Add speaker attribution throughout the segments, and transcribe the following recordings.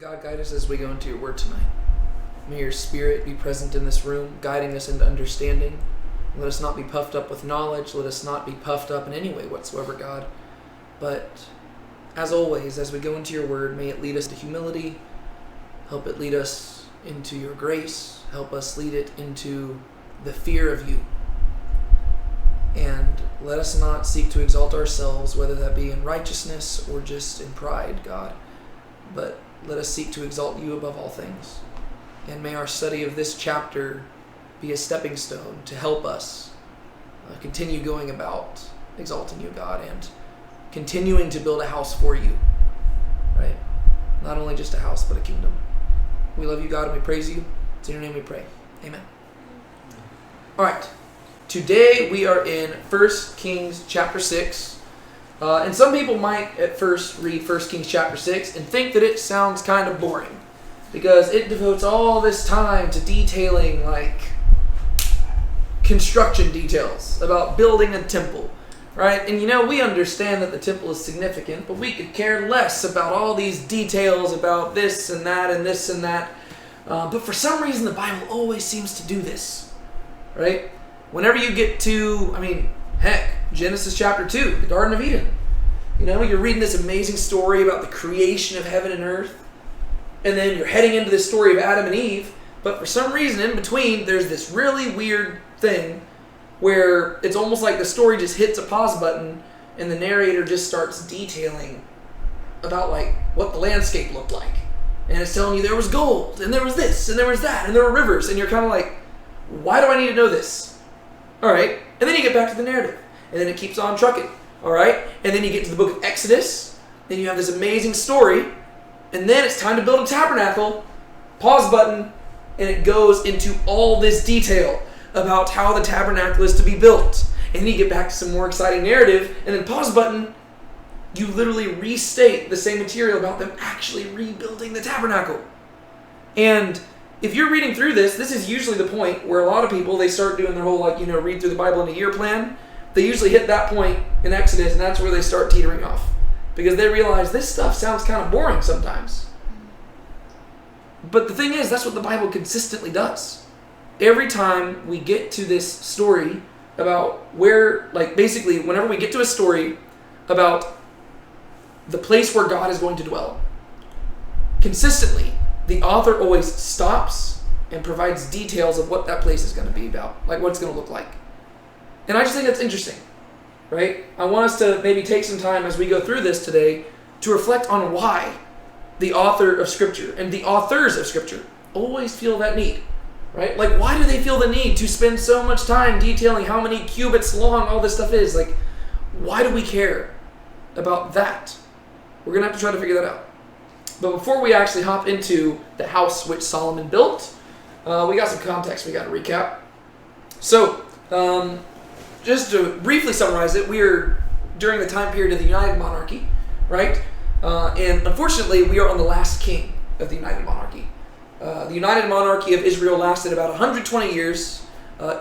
Speaker 1: God, guide us as we go into your word tonight. May your spirit be present in this room, guiding us into understanding. Let us not be puffed up with knowledge. Let us not be puffed up in any way whatsoever, God. But as always, as we go into your word, may it lead us to humility. Help it lead us into your grace. Help us lead it into the fear of you. And let us not seek to exalt ourselves, whether that be in righteousness or just in pride, God. But let us seek to exalt you above all things. And may our study of this chapter be a stepping stone to help us continue going about exalting you, God, and continuing to build a house for you, right? Not only just a house, but a kingdom. We love you, God, and we praise you. It's in your name we pray. Amen. All right. Today we are in 1 Kings chapter 6. And some people might at first read 1 Kings chapter 6 and think that it sounds kind of boring because it devotes all this time to detailing like construction details about building a temple, right? And we understand that the temple is significant, but we could care less about all these details about this and that and this and that. But for some reason the Bible always seems to do this, right? Whenever you get to, Genesis chapter 2, the Garden of Eden. You're reading this amazing story about the creation of heaven and earth. And then you're heading into this story of Adam and Eve. But for some reason, in between, there's this really weird thing where it's almost like the story just hits a pause button and the narrator just starts detailing about what the landscape looked like. And it's telling you there was gold, and there was this, and there was that, and there were rivers. And you're kind of like, why do I need to know this? All right. And then you get back to the narrative. And then it keeps on trucking. All right. And then you get to the book of Exodus. Then you have this amazing story. And then it's time to build a tabernacle. Pause button. And it goes into all this detail about how the tabernacle is to be built. And then you get back to some more exciting narrative. And then pause button. You literally restate the same material about them actually rebuilding the tabernacle. And if you're reading through this is usually the point where a lot of people, they start doing their whole, read through the Bible in a year plan. They usually hit that point in Exodus, and that's where they start teetering off. Because they realize this stuff sounds kind of boring sometimes. But the thing is, that's what the Bible consistently does. Every time we get to this story about where, basically, whenever we get to a story about the place where God is going to dwell, consistently, the author always stops and provides details of what that place is going to be about, what it's going to look like. And I just think that's interesting, right? I want us to maybe take some time as we go through this today to reflect on why the author of Scripture and the authors of Scripture always feel that need, right? Why do they feel the need to spend so much time detailing how many cubits long all this stuff is? Why do we care about that? We're going to have to try to figure that out. But before we actually hop into the house which Solomon built, we got some context we got to recap. So, just to briefly summarize it, we are during the time period of the United Monarchy, right? And unfortunately, we are on the last king of the United Monarchy. The United Monarchy of Israel lasted about 120 years.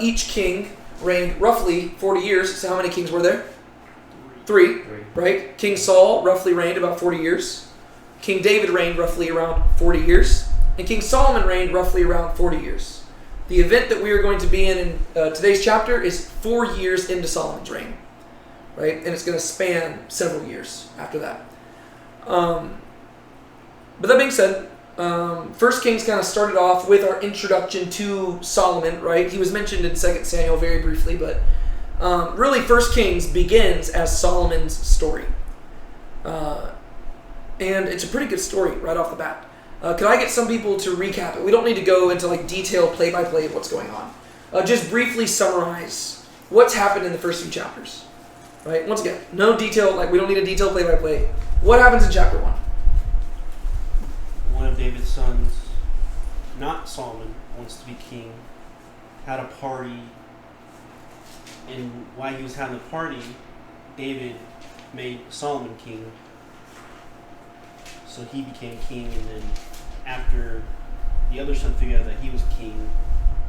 Speaker 1: Each king reigned roughly 40 years. So how many kings were there? Three, right? King Saul roughly reigned about 40 years. King David reigned roughly around 40 years. And King Solomon reigned roughly around 40 years. The event that we are going to be in today's chapter is 4 years into Solomon's reign. Right? And it's going to span several years after that. But that being said, 1 Kings kind of started off with our introduction to Solomon, right? He was mentioned in 2 Samuel very briefly, but really 1 Kings begins as Solomon's story. And it's a pretty good story right off the bat. Could I get some people to recap it? We don't need to go into detailed play-by-play of what's going on. Just briefly summarize what's happened in the first few chapters. Right? Once again, no detail, we don't need a detailed play-by-play. What happens in chapter 1?
Speaker 2: One of David's sons, not Solomon, wants to be king, had a party, and while he was having the party, David made Solomon king. So he became king, and then after the other son figured out that he was king,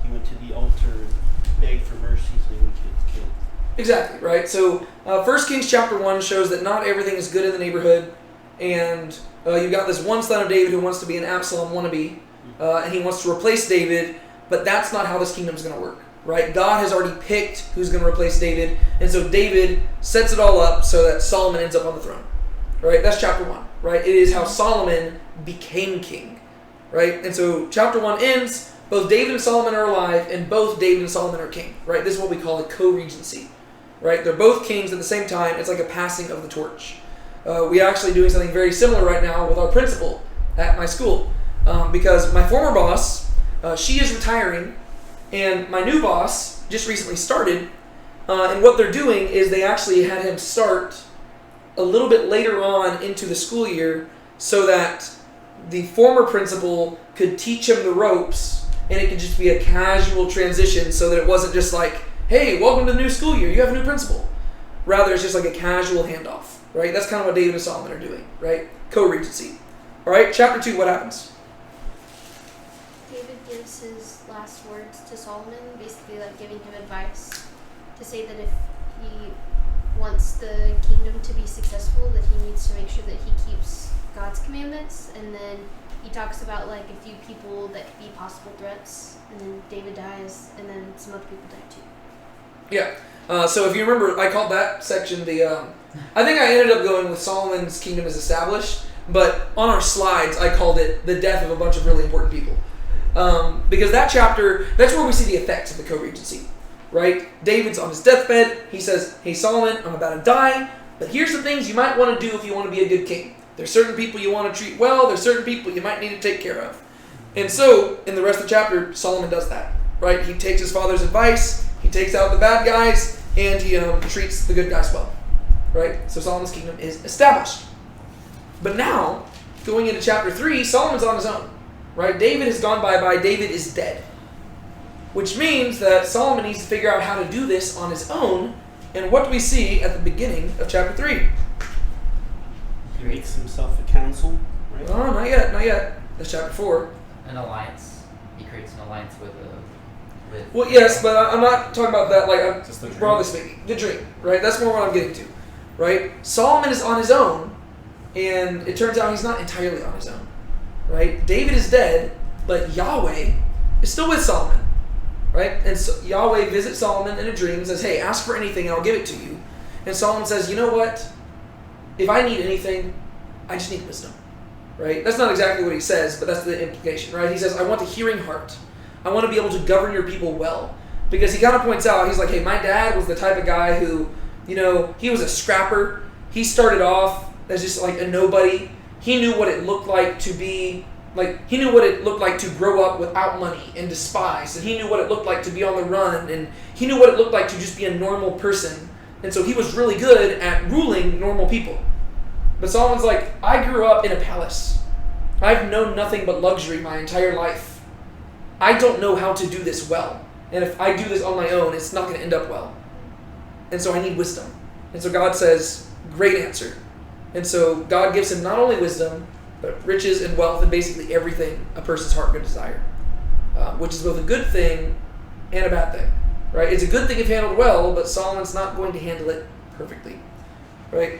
Speaker 2: he went to the altar and begged for mercy so he would get killed.
Speaker 1: Exactly, right? So 1 Kings chapter 1 shows that not everything is good in the neighborhood. and you've got this one son of David who wants to be an Absalom wannabe, and he wants to replace David, but that's not how this kingdom is going to work, right? God has already picked who's going to replace David, and so David sets it all up so that Solomon ends up on the throne, right? That's chapter 1, right? It is how Solomon became king, right? And so chapter 1 ends, both David and Solomon are alive, and both David and Solomon are king, right? This is what we call a co-regency, right? They're both kings at the same time. It's like a passing of the torch. We're actually doing something very similar right now with our principal at my school, because my former boss, she is retiring, and my new boss just recently started, and what they're doing is they actually had him start a little bit later on into the school year so that the former principal could teach him the ropes, and it could just be a casual transition so that it wasn't just like, hey, welcome to the new school year, you have a new principal. Rather, it's just like a casual handoff, right? That's kind of what David and Solomon are doing, right? Co-regency. All right, chapter 2, what happens?
Speaker 3: David gives his last words to Solomon, basically like giving him advice to say that if he wants the kingdom to be successful, that he needs to make sure that he keeps God's commandments, and then he talks about like a few people that could be possible threats, and then David dies, and then some other people die too.
Speaker 1: Yeah. So if you remember, I called that section the. I think I ended up going with Solomon's kingdom is established, but on our slides I called it the death of a bunch of really important people, because that chapter, that's where we see the effects of the co-regency, right? David's on his deathbed. He says, "Hey Solomon, I'm about to die, but here's the things you might want to do if you want to be a good king. There's certain people you want to treat well. There's certain people you might need to take care of." And so in the rest of the chapter, Solomon does that, right? He takes his father's advice. He takes out the bad guys, and he treats the good guys well, right? So Solomon's kingdom is established. But now, going into chapter 3, Solomon's on his own, right? David has gone bye-bye. David is dead, which means that Solomon needs to figure out how to do this on his own. And what do we see at the beginning of chapter 3?
Speaker 2: He makes himself a council, right?
Speaker 1: Oh, not yet, not yet. That's chapter 4.
Speaker 4: An alliance. He creates an alliance with
Speaker 1: Well, yes, but I'm not talking about that. Like, I'm
Speaker 5: Just the dream.
Speaker 1: broadly speaking, the dream, right? That's more what I'm getting to, right? Solomon is on his own, and it turns out he's not entirely on his own, right? David is dead, but Yahweh is still with Solomon, right? And so Yahweh visits Solomon in a dream and says, "Hey, ask for anything, and I'll give it to you." And Solomon says, "You know what? If I need anything, I just need wisdom," right? That's not exactly what he says, but that's the implication, right? He says, "I want a hearing heart. I want to be able to govern your people well." Because he kind of points out, he's like, "Hey, my dad was the type of guy who, he was a scrapper. He started off as just like a nobody. He knew what it looked like to be, he knew what it looked like to grow up without money and despised. And he knew what it looked like to be on the run. And he knew what it looked like to just be a normal person. And so he was really good at ruling normal people." But Solomon's like, "I grew up in a palace. I've known nothing but luxury my entire life. I don't know how to do this well. And if I do this on my own, it's not going to end up well. And so I need wisdom." And so God says, "Great answer." And so God gives him not only wisdom, but riches and wealth and basically everything a person's heart could desire, which is both a good thing and a bad thing, right? It's a good thing if handled well, but Solomon's not going to handle it perfectly, right?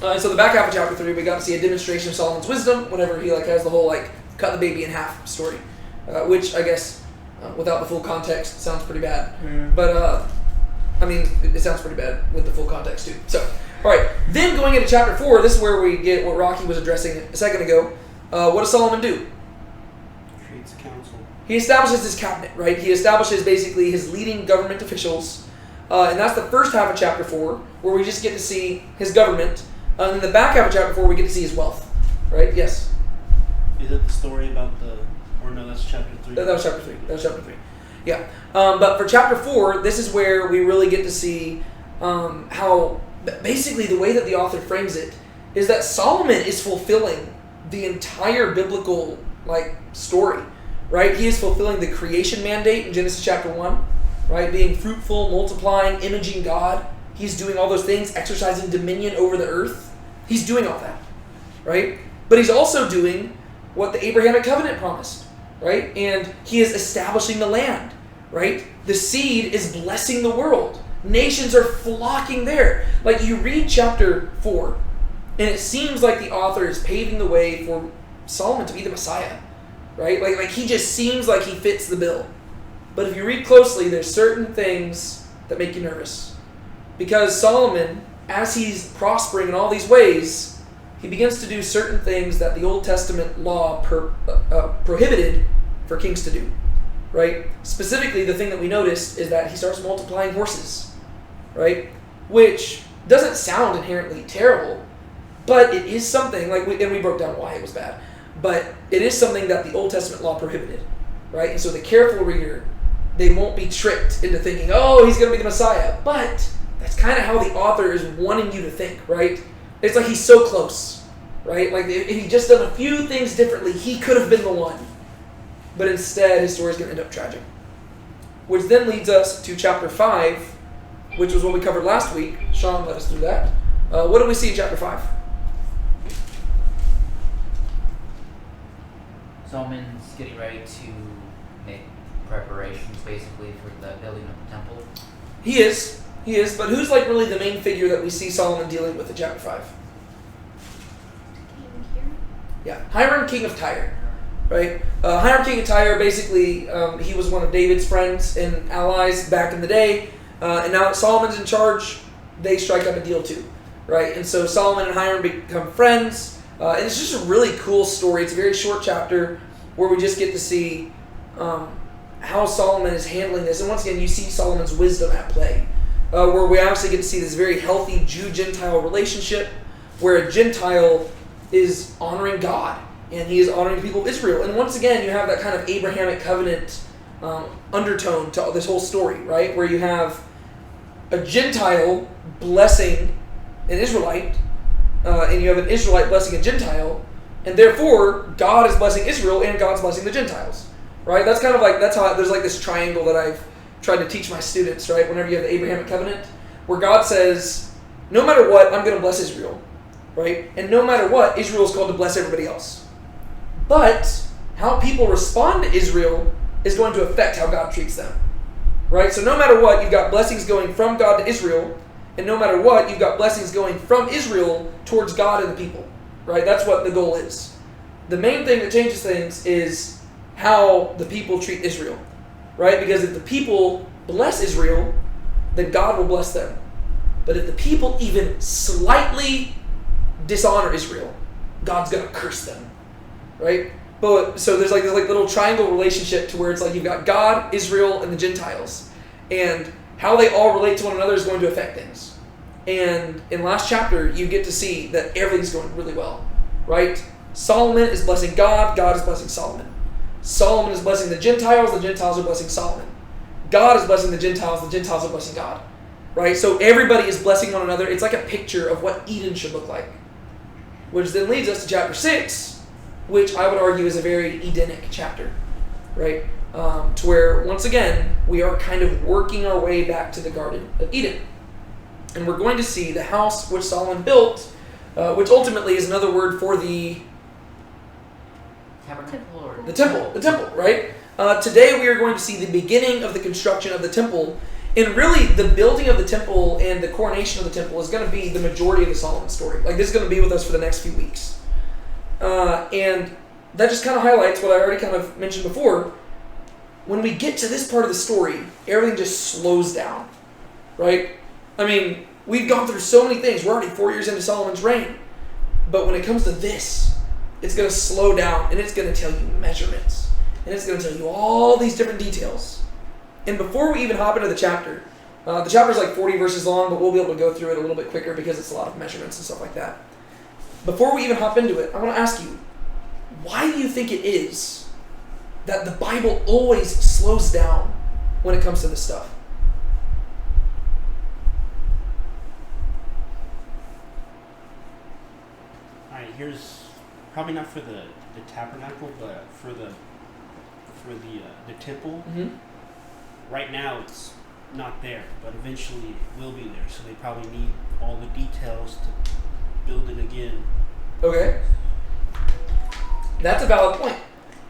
Speaker 1: And so the back half of chapter 3, we got to see a demonstration of Solomon's wisdom whenever he has the whole cut the baby in half story. Which I guess, without the full context, sounds pretty bad. But, it sounds pretty bad with the full context too. So, alright, then going into chapter 4, this is where we get what Rocky was addressing a second ago. What does Solomon do?
Speaker 2: Creates a council.
Speaker 1: He establishes his cabinet, right? He establishes basically his leading government officials. And that's the first half of chapter 4, where we just get to see his government. And in the back half of chapter 4, we get to see his wealth, right? Yes?
Speaker 2: Is it the story about the... Or no, that's chapter 3.
Speaker 1: That was chapter 3. Yeah. But for chapter 4, this is where we really get to see how, basically the way that the author frames it, is that Solomon is fulfilling the entire biblical story, right? He is fulfilling the creation mandate in Genesis chapter 1, right? Being fruitful, multiplying, imaging God. He's doing all those things, exercising dominion over the earth. He's doing all that, right? But he's also doing what the Abrahamic covenant promised, right? And he is establishing the land, right? The seed is blessing the world. Nations are flocking there. You read chapter 4, And it seems like the author is paving the way for Solomon to be the Messiah, right? Like he just seems like he fits the bill. But if you read closely, there's certain things that make you nervous. Because Solomon, as he's prospering in all these ways, he begins to do certain things that the Old Testament law prohibited for kings to do, right? Specifically, the thing that we noticed is that he starts multiplying horses, right? Which doesn't sound inherently terrible, but it is something, and we broke down why it was bad, but it is something that the Old Testament law prohibited, right? And so the careful reader, they won't be tricked into thinking, oh, he's going to be the Messiah. But that's kind of how the author is wanting you to think, right? It's like he's so close, right? Like if he just done a few things differently, he could have been the one. But instead, his story is going to end up tragic. Which then leads us to chapter 5, which was what we covered last week. Sean led us through that. What do we see in chapter 5?
Speaker 4: Solomon's getting ready to make preparations, basically, for the building of the temple.
Speaker 1: He is, but who's like really the main figure that we see Solomon dealing with in chapter 5?
Speaker 3: King here.
Speaker 1: Yeah, Hiram, king of Tyre, right? Hiram, king of Tyre, basically, he was one of David's friends and allies back in the day, and now that Solomon's in charge, they strike up a deal too, right? And so Solomon and Hiram become friends, and it's just a really cool story. It's a very short chapter where we just get to see how Solomon is handling this. And once again, you see Solomon's wisdom at play, where we actually get to see this very healthy Jew-Gentile relationship where a Gentile is honoring God and he is honoring the people of Israel. And once again, you have that kind of Abrahamic covenant undertone to this whole story, right? Where you have a Gentile blessing an Israelite, and you have an Israelite blessing a Gentile, and therefore God is blessing Israel and God's blessing the Gentiles, right? That's kind of like, that's how there's like this triangle that I've tried to teach my students, right? Whenever you have the Abrahamic covenant, where God says, no matter what, I'm going to bless Israel, right? And no matter what, Israel is called to bless everybody else. But how people respond to Israel is going to affect how God treats them, right? So no matter what, you've got blessings going from God to Israel, and no matter what, you've got blessings going from Israel towards God and the people, right? That's what the goal is. The main thing that changes things is how the people treat Israel, right? Because if the people bless Israel, then God will bless them. But if the people even slightly dishonor Israel, God's going to curse them, right? But so there's like this little triangle relationship to where it's like you've got God, Israel, and the Gentiles, and how they all relate to one another is going to affect things. And in last chapter, you get to see that everything's going really well, right? Solomon is blessing God, God is blessing Solomon. Solomon is blessing the Gentiles are blessing Solomon. God is blessing the Gentiles are blessing God, right? So everybody is blessing one another. It's like a picture of what Eden should look like. Which then leads us to chapter 6, which I would argue is a very Edenic chapter, right? To where, once again, we are kind of working our way back to the Garden of Eden. And we're going to see the house which Solomon built, which ultimately is another word for the
Speaker 4: Tabernacle or
Speaker 1: the temple, right? Today we are going to see the beginning of the construction of the temple. And really, the building of the temple and the coronation of the temple is going to be the majority of the Solomon story. Like, this is going to be with us for the next few weeks. And that just kind of highlights what I already kind of mentioned before. When we get to this part of the story, everything just slows down, right? I mean, we've gone through so many things. We're already 4 years into Solomon's reign. But when it comes to this, it's going to slow down, and it's going to tell you measurements. And it's going to tell you all these different details. And before we even hop into the chapter is like 40 verses long, but we'll be able to go through it a little bit quicker because it's a lot of measurements and stuff like that. Before we even hop into it, I want to ask you, why do you think it is that the Bible always slows down when it comes to this stuff?
Speaker 2: Alright, here's probably not for the tabernacle, but for the temple.
Speaker 1: Mm-hmm.
Speaker 2: Right now it's not there, but eventually it will be there. So they probably need all the details to build it again.
Speaker 1: Okay. That's a valid point,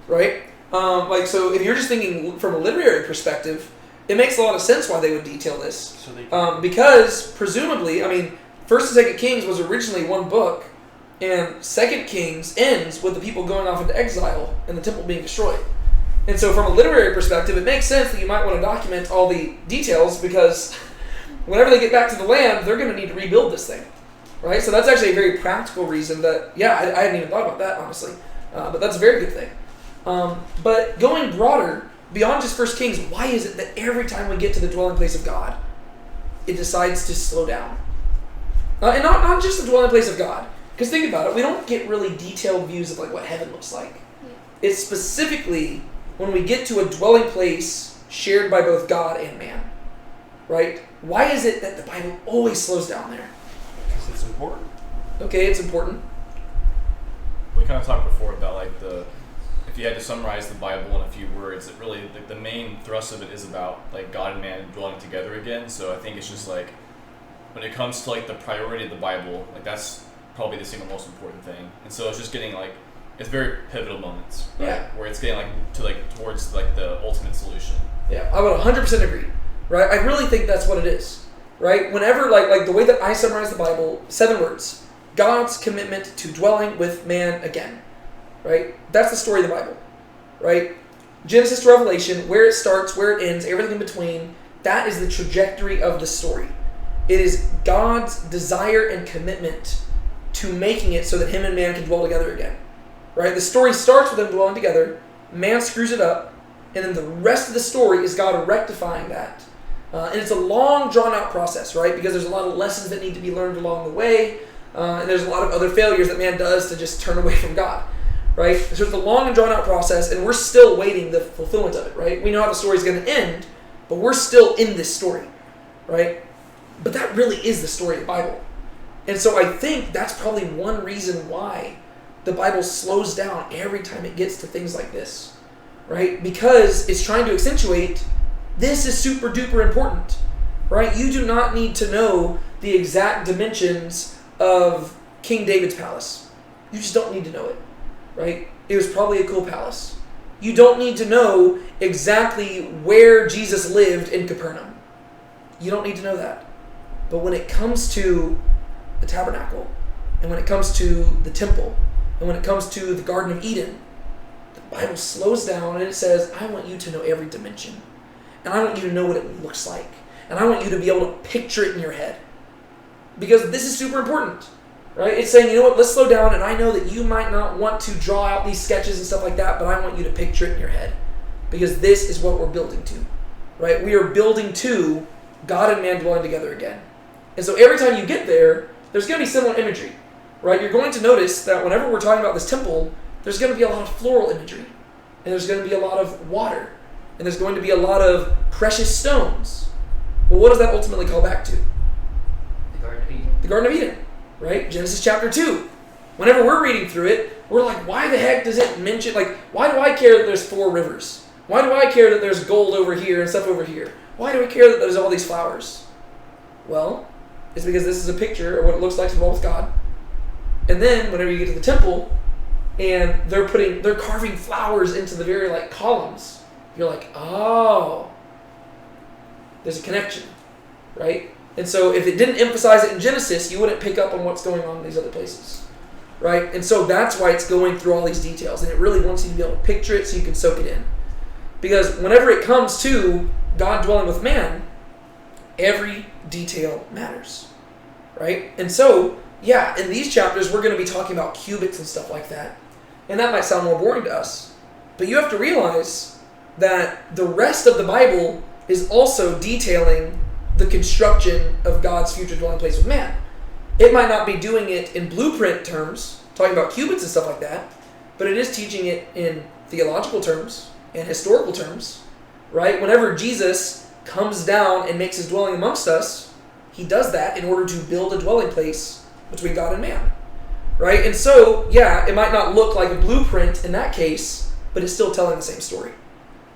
Speaker 1: right? So if you're just thinking from a literary perspective, it makes a lot of sense why they would detail this.
Speaker 2: So they
Speaker 1: Because presumably, I mean, First and Second Kings was originally one book, And 2 Kings ends with the people going off into exile and the temple being destroyed. And so from a literary perspective, it makes sense that you might want to document all the details, because whenever they get back to the land, they're going to need to rebuild this thing, right? So that's actually a very practical reason that, I hadn't even thought about that, honestly. But that's a very good thing. But going broader, beyond just 1 Kings, why is it that every time we get to the dwelling place of God, it decides to slow down? And not just the dwelling place of God. Because think about it, we don't get really detailed views of like what heaven looks like. Yeah. It's specifically when we get to a dwelling place shared by both God and man. Right? Why is it that the Bible always slows down there?
Speaker 2: Because it's important.
Speaker 1: Okay, it's important.
Speaker 5: We kind of talked before about like if you had to summarize the Bible in a few words, it really, like, the main thrust of it is about like God and man dwelling together again. So I think it's just like, when it comes to like the priority of the Bible, like that's probably the single most important thing. And so it's just getting like, it's very pivotal moments, right?
Speaker 1: Yeah.
Speaker 5: Where it's getting like to like towards like the ultimate solution.
Speaker 1: Yeah, I would 100% agree, right? I really think that's what it is, right? Whenever, like the way that I summarize the Bible, 7 words: God's commitment to dwelling with man again, right? That's the story of the Bible, right? Genesis to Revelation, where it starts, where it ends, everything in between, that is the trajectory of the story. It is God's desire and commitment to making it so that him and man can dwell together again, right? The story starts with them dwelling together, man screws it up, and then the rest of the story is God rectifying that. And it's a long, drawn-out process, right? Because there's a lot of lessons that need to be learned along the way, and there's a lot of other failures that man does to just turn away from God, right? So it's a long and drawn-out process, and we're still waiting the fulfillment of it, right? We know how the story's going to end, but we're still in this story, right? But that really is the story of the Bible. And so I think that's probably one reason why the Bible slows down every time it gets to things like this, right? Because it's trying to accentuate, this is super duper important, right? You do not need to know the exact dimensions of King David's palace. You just don't need to know it, right? It was probably a cool palace. You don't need to know exactly where Jesus lived in Capernaum. You don't need to know that. But when it comes to the tabernacle, and when it comes to the temple, and when it comes to the Garden of Eden, the Bible slows down and it says, I want you to know every dimension. And I want you to know what it looks like. And I want you to be able to picture it in your head. Because this is super important, right? It's saying, you know what, let's slow down, and I know that you might not want to draw out these sketches and stuff like that, but I want you to picture it in your head. Because this is what we're building to, right? We are building to God and man dwelling together again. And so every time you get there, there's going to be similar imagery, right? You're going to notice that whenever we're talking about this temple, there's going to be a lot of floral imagery. And there's going to be a lot of water. And there's going to be a lot of precious stones. Well, what does that ultimately call back to?
Speaker 4: The Garden of Eden.
Speaker 1: The Garden of Eden, right? Genesis chapter 2. Whenever we're reading through it, we're like, why the heck does it mention, like, why do I care that there's 4 rivers? Why do I care that there's gold over here and stuff over here? Why do we care that there's all these flowers? Well, it's because this is a picture of what it looks like to dwell with God. And then whenever you get to the temple and they're carving flowers into the very like columns, you're like, oh, there's a connection, right? And so if it didn't emphasize it in Genesis, you wouldn't pick up on what's going on in these other places, right? And so that's why it's going through all these details, and it really wants you to be able to picture it so you can soak it in. Because whenever it comes to God dwelling with man, every detail matters, right? And so, yeah, in these chapters, we're going to be talking about cubits and stuff like that. And that might sound more boring to us. But you have to realize that the rest of the Bible is also detailing the construction of God's future dwelling place with man. It might not be doing it in blueprint terms, talking about cubits and stuff like that, but it is teaching it in theological terms and historical terms, right? Whenever Jesus comes down and makes his dwelling amongst us, he does that in order to build a dwelling place between God and man, right? And so, yeah, it might not look like a blueprint in that case, but it's still telling the same story,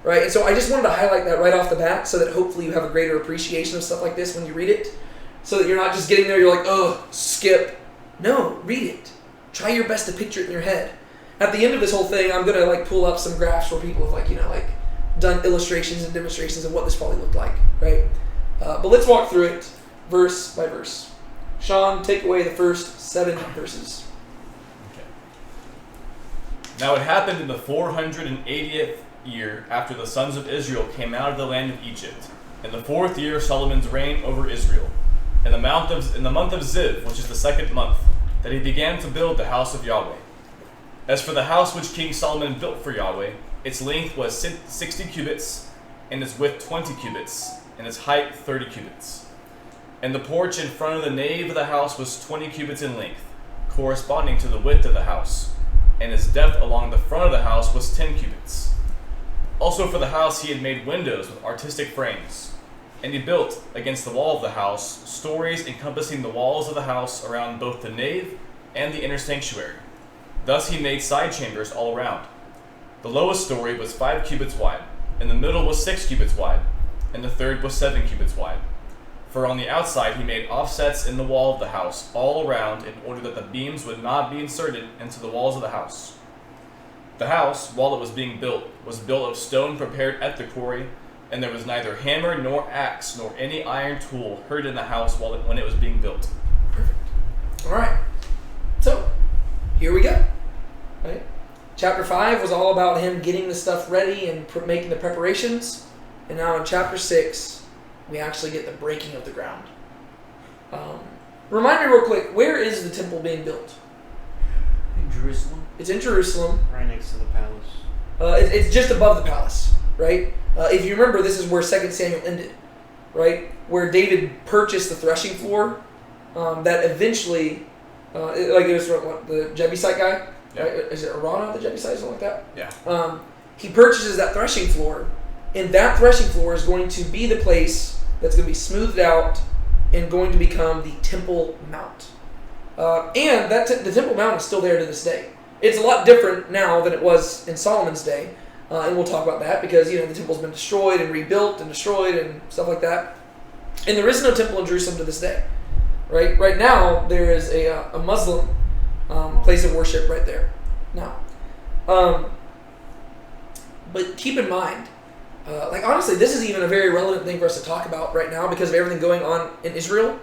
Speaker 1: right? And so I just wanted to highlight that right off the bat so that hopefully you have a greater appreciation of stuff like this when you read it, so that you're not just getting there, you're like, oh, skip. No, read it. Try your best to picture it in your head. At the end of this whole thing, I'm going to pull up some graphs where people have done illustrations and demonstrations of what this probably looked like, right? But let's walk through it verse by verse. Sean, take away the first 7 verses.
Speaker 5: Now it happened in the 480th year after the sons of Israel came out of the land of Egypt, in the 4th year of Solomon's reign over Israel, in the month of Ziv, which is the 2nd month, that he began to build the house of Yahweh. As for the house which King Solomon built for Yahweh, its length was 60 cubits, and its width 20 cubits, and its height 30 cubits. And the porch in front of the nave of the house was 20 cubits in length, corresponding to the width of the house, and its depth along the front of the house was 10 cubits. Also for the house he had made windows with artistic frames, and he built, against the wall of the house, stories encompassing the walls of the house around both the nave and the inner sanctuary. Thus he made side chambers all around. The lowest story was 5 cubits wide, and the middle was 6 cubits wide, and the third was 7 cubits wide. For on the outside he made offsets in the wall of the house all around, in order that the beams would not be inserted into the walls of the house. The house, while it was being built, was built of stone prepared at the quarry, and there was neither hammer nor axe nor any iron tool heard in the house when it was being built.
Speaker 1: Perfect. All right. So, here we go. Right? Chapter 5 was all about him getting the stuff ready and making the preparations. And now in chapter 6, we actually get the breaking of the ground. Remind me real quick, where is the temple being built?
Speaker 2: In Jerusalem.
Speaker 1: It's in Jerusalem.
Speaker 2: Right next to the palace.
Speaker 1: It's just above the palace, right? If you remember, this is where 2 Samuel ended, right? Where David purchased the threshing floor that eventually, like it was what, the Jebusite guy?
Speaker 5: Yeah.
Speaker 1: Right? Is it Arana, the Jebusite, something like that?
Speaker 5: Yeah.
Speaker 1: He purchases that threshing floor, and that threshing floor is going to be the place that's going to be smoothed out and going to become the Temple Mount. And the Temple Mount is still there to this day. It's a lot different now than it was in Solomon's day, and we'll talk about that because the temple's been destroyed and rebuilt and destroyed and stuff like that. And there is no temple in Jerusalem to this day. Right now there is a Muslim place of worship right there now. But keep in mind, honestly, this is even a very relevant thing for us to talk about right now because of everything going on in Israel.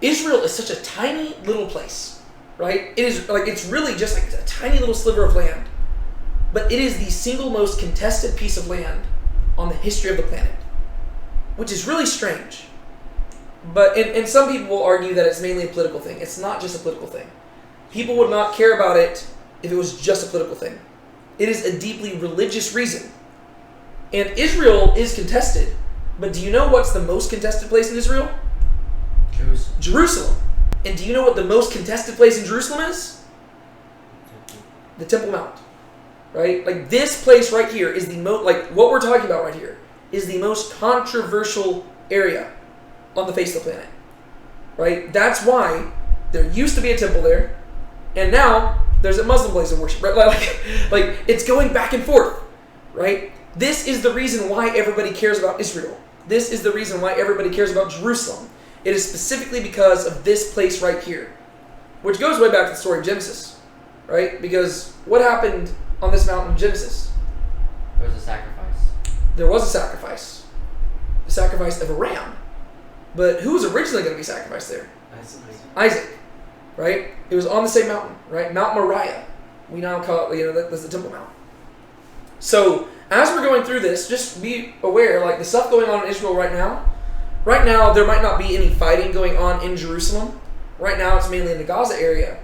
Speaker 1: Israel is such a tiny little place, right? It is it's really just like a tiny little sliver of land, but it is the single most contested piece of land on the history of the planet, which is really strange. But and some people will argue that it's mainly a political thing. It's not just a political thing. People would not care about it if it was just a political thing. It is a deeply religious reason. And Israel is contested, but do you know what's the most contested place in Israel? Jerusalem. And do you know what the most contested place in Jerusalem is? The Temple Mount. Right? Like this place right here is the most, what we're talking about right here is the most controversial area on the face of the planet. Right? That's why there used to be a temple there, and now there's a Muslim place of worship. Right? Like it's going back and forth. Right? This is the reason why everybody cares about Israel. This is the reason why everybody cares about Jerusalem. It is specifically because of this place right here, which goes way back to the story of Genesis, right? Because what happened on this mountain in Genesis?
Speaker 4: There was a sacrifice.
Speaker 1: There was a sacrifice. The sacrifice of a ram. But who was originally going to be sacrificed there? Isaac, right? It was on the same mountain, right? Mount Moriah. We now call it, that's the Temple Mount. So, as we're going through this, just be aware, the stuff going on in Israel right now, there might not be any fighting going on in Jerusalem. Right now, it's mainly in the Gaza area.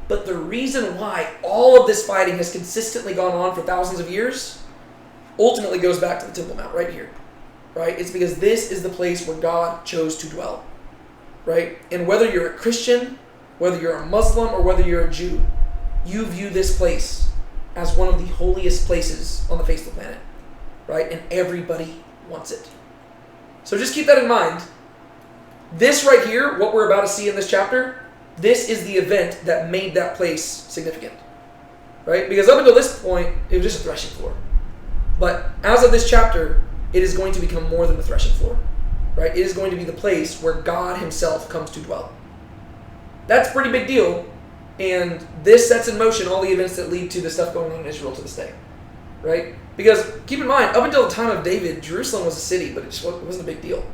Speaker 1: But the reason why all of this fighting has consistently gone on for thousands of years ultimately goes back to the Temple Mount right here. Right? It's because this is the place where God chose to dwell. Right? And whether you're a Christian, whether you're a Muslim, or whether you're a Jew, you view this place as one of the holiest places on the face of the planet. Right? And everybody wants it. So just keep that in mind. This right here, what we're about to see in this chapter, this is the event that made that place significant. Right? Because up until this point, it was just a threshing floor. But as of this chapter, it is going to become more than a threshing floor. Right? It is going to be the place where God himself comes to dwell. That's a pretty big deal. And this sets in motion all the events that lead to the stuff going on in Israel to this day. Right? Because keep in mind, up until the time of David, Jerusalem was a city, but it wasn't a big deal.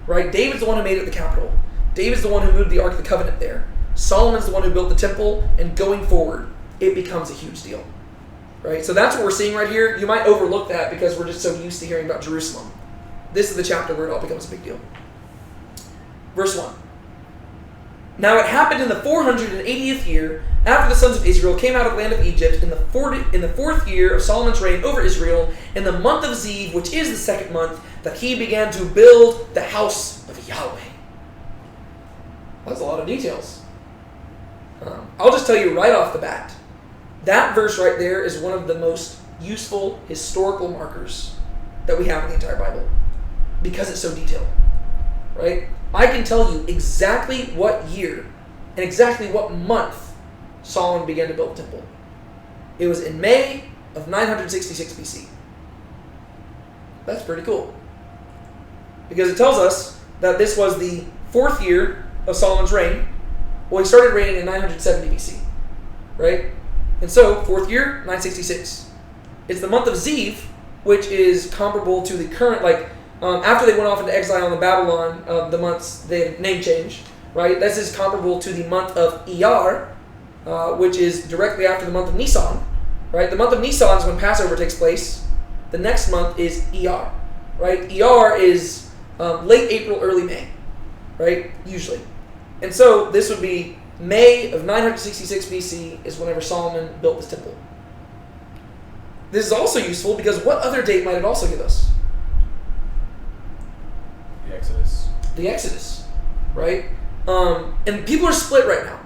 Speaker 1: Right? David's the one who made it the capital. David's the one who moved the Ark of the Covenant there. Solomon's the one who built the temple, and going forward, it becomes a huge deal. right? So that's what we're seeing right here. You might overlook that because we're just so used to hearing about Jerusalem. This is the chapter where it all becomes a big deal. Verse 1. Now it happened in the 480th year, after the sons of Israel came out of the land of Egypt, in the fourth year of Solomon's reign over Israel, in the month of Ziv, which is the second month, that he began to build the house of Yahweh. That's a lot of details. I'll just tell you right off the bat, that verse right there is one of the most useful historical markers that we have in the entire Bible, because it's so detailed, right? I can tell you exactly what year and exactly what month Solomon began to build the temple. It was in May of 966 BC. That's pretty cool, because it tells us that this was the fourth year of Solomon's reign. Well, he started reigning in 970 BC, right? And so, fourth year, 966. It's the month of Ziv, which is comparable to the current, after they went off into exile in Babylon, the months, they had name change, right? This is comparable to the month of Iyar, which is directly after the month of Nisan, right? The month of Nisan is when Passover takes place. The next month is Iyar, right? Iyar is late April, early May, right? Usually. And so this would be May of 966 BC is whenever Solomon built this temple. This is also useful because what other date might it also give us?
Speaker 5: The Exodus.
Speaker 1: The Exodus, right? And people are split right now,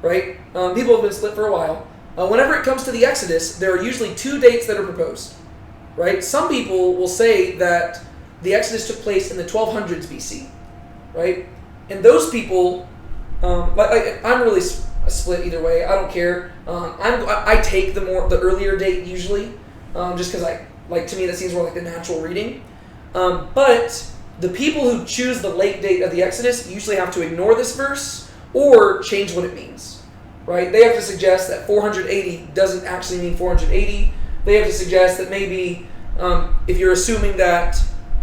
Speaker 1: right? People have been split for a while. Whenever it comes to the Exodus, there are usually two dates that are proposed, right? Some people will say that the Exodus took place in the 1200s BC, right? And those people, I'm really split either way. I don't care. I take the earlier date usually, just because to me that seems more like the natural reading. But the people who choose the late date of the Exodus usually have to ignore this verse or change what it means, right? They have to suggest that 480 doesn't actually mean 480. They have to suggest that maybe if you're assuming that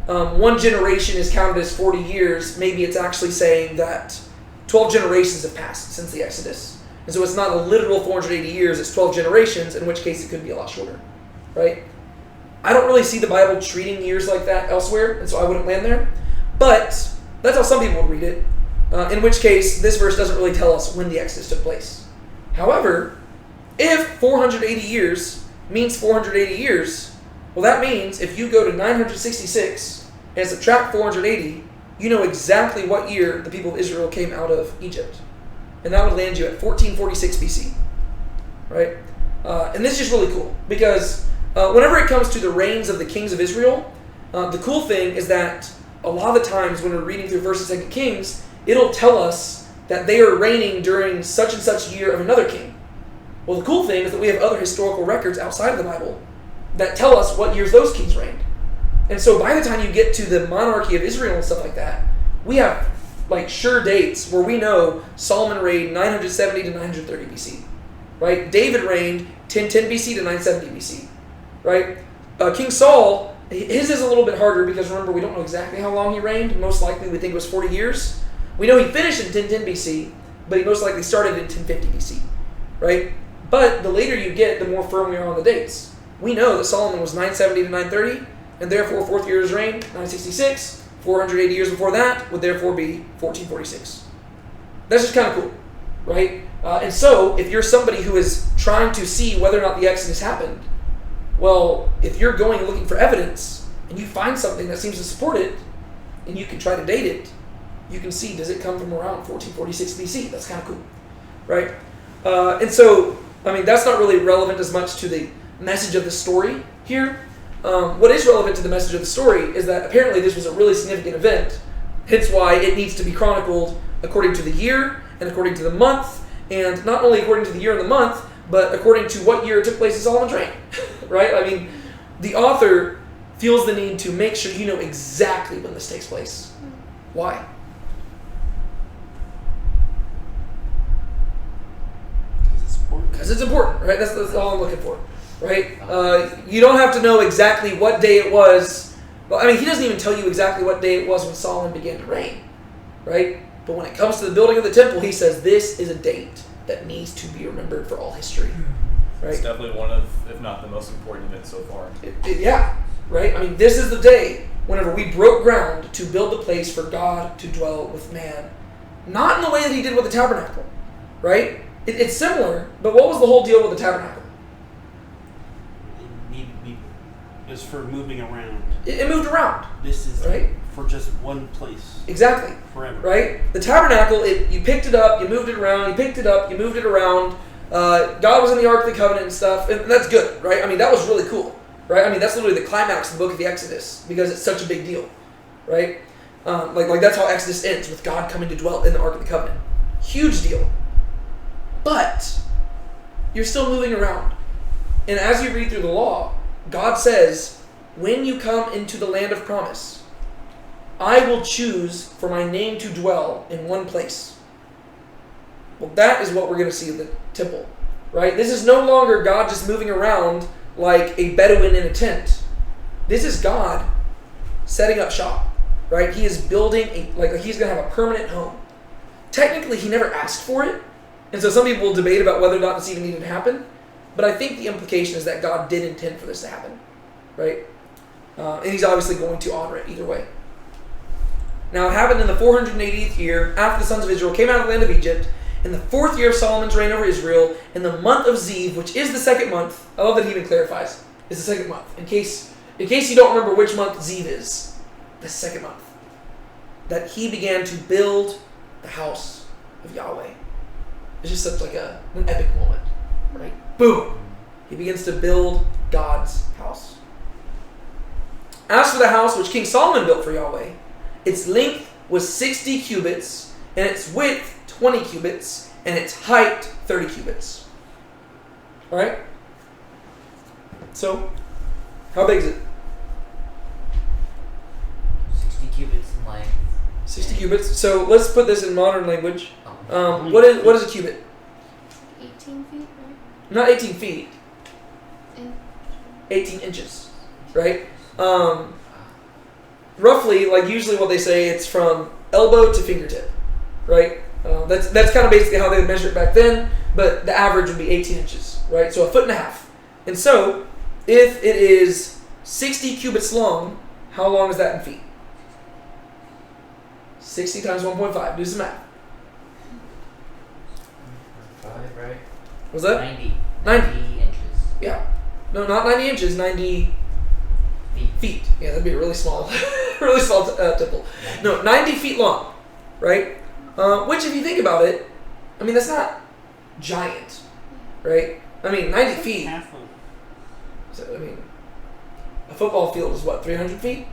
Speaker 1: one generation is counted as 40 years, maybe it's actually saying that 12 generations have passed since the Exodus. And so it's not a literal 480 years, it's 12 generations, in which case it could be a lot shorter, right? I don't really see the Bible treating years like that elsewhere, and so I wouldn't land there. But that's how some people would read it, in which case this verse doesn't really tell us when the Exodus took place. However, if 480 years means 480 years, well, that means if you go to 966 and subtract 480, you know exactly what year the people of Israel came out of Egypt. And that would land you at 1446 BC, right? And this is just really cool, because whenever it comes to the reigns of the kings of Israel, the cool thing is that a lot of the times when we're reading through 1st and 2nd Kings, it'll tell us that they are reigning during such and such year of another king. Well, the cool thing is that we have other historical records outside of the Bible that tell us what years those kings reigned. And so by the time you get to the monarchy of Israel and stuff like that, we have sure dates where we know Solomon reigned 970 to 930 BC, right? David reigned 1010 BC to 970 BC, right? King Saul, his is a little bit harder because remember, we don't know exactly how long he reigned. Most likely we think it was 40 years. We know he finished in 1010 BC, but he most likely started in 1050 BC, right? But the later you get, the more firm we are on the dates. We know that Solomon was 970 to 930, and therefore fourth year of his reign, 966. 480 years before that would therefore be 1446. That's just kind of cool, right? And so, if you're somebody who is trying to see whether or not the Exodus happened, well, if you're going looking for evidence, and you find something that seems to support it, and you can try to date it, you can see, does it come from around 1446 BC? That's kind of cool, right? And so, that's not really relevant as much to the message of the story here. What is relevant to the message of the story is that apparently this was a really significant event, hence why it needs to be chronicled according to the year and according to the month, and not only according to the year and the month, but according to what year it took place in Solomon's reign, right? The author feels the need to make sure you know exactly when this takes place. Why? Because it's important, right? That's all I'm looking for. Right? You don't have to know exactly what day it was. Well, he doesn't even tell you exactly what day it was when Solomon began to reign. Right? But when it comes to the building of the temple, he says this is a date that needs to be remembered for all history. right?
Speaker 5: It's definitely one of, if not the most important event so far.
Speaker 1: Yeah, right? I mean, this is the day whenever we broke ground to build the place for God to dwell with man. Not in the way that he did with the tabernacle, right? It's similar, but what was the whole deal with the tabernacle?
Speaker 2: It was for moving around.
Speaker 1: It moved around.
Speaker 2: This is
Speaker 1: right?
Speaker 2: For just one place.
Speaker 1: Exactly.
Speaker 2: Forever.
Speaker 1: Right? The tabernacle, you picked it up, you moved it around, you picked it up, you moved it around. God was in the Ark of the Covenant and stuff, and that's good, right? I mean, that was really cool, right? I mean, that's literally the climax of the book of the Exodus, because it's such a big deal, right? Like that's how Exodus ends, with God coming to dwell in the Ark of the Covenant. Huge deal. But you're still moving around. And as you read through the law, God says, when you come into the land of promise, I will choose for my name to dwell in one place. Well, that is what we're going to see in the temple, right? This is no longer God just moving around like a Bedouin in a tent. This is God setting up shop, right? He is building, he's going to have a permanent home. Technically, he never asked for it, and so some people will debate about whether or not this even needed to happen, but I think the implication is that God did intend for this to happen, right? And he's obviously going to honor it either way. Now, it happened in the 480th year after the sons of Israel came out of the land of Egypt, in the 4th year of Solomon's reign over Israel, in the month of Ziv, which is the second month. I love that he even clarifies. It's the second month. In case you don't remember which month Ziv is, the second month, that he began to build the house of Yahweh. It's just such like an epic moment, right? Boom! He begins to build God's house. As for the house which King Solomon built for Yahweh, its length was 60 cubits, and its width 20 cubits, and its height 30 cubits. Alright? So, how big is it?
Speaker 4: 60 cubits in length.
Speaker 1: 60 cubits. So, let's put this in modern language. What is a cubit?
Speaker 3: 18 feet, right?
Speaker 1: Not 18 feet. 18 inches. Right? Roughly, like usually what they say, it's from elbow to fingertip. Right? That's kind of basically how they would measure it back then, but the average would be 18 inches, right? So 1.5 feet. And so, if it is 60 cubits long, how long is that in feet? 60 times 1.5. Do some math.
Speaker 4: 5, right?
Speaker 1: Was that?
Speaker 4: 90.
Speaker 1: 90
Speaker 4: inches.
Speaker 1: Yeah. No, not 90 inches, 90 feet. Yeah, that'd be a really small, temple. No, 90 feet long, right? Which, if you think about it, I mean, that's not giant, right? I mean, 90 feet.
Speaker 2: Half of.
Speaker 1: So, I mean, a football field is what, 300 feet?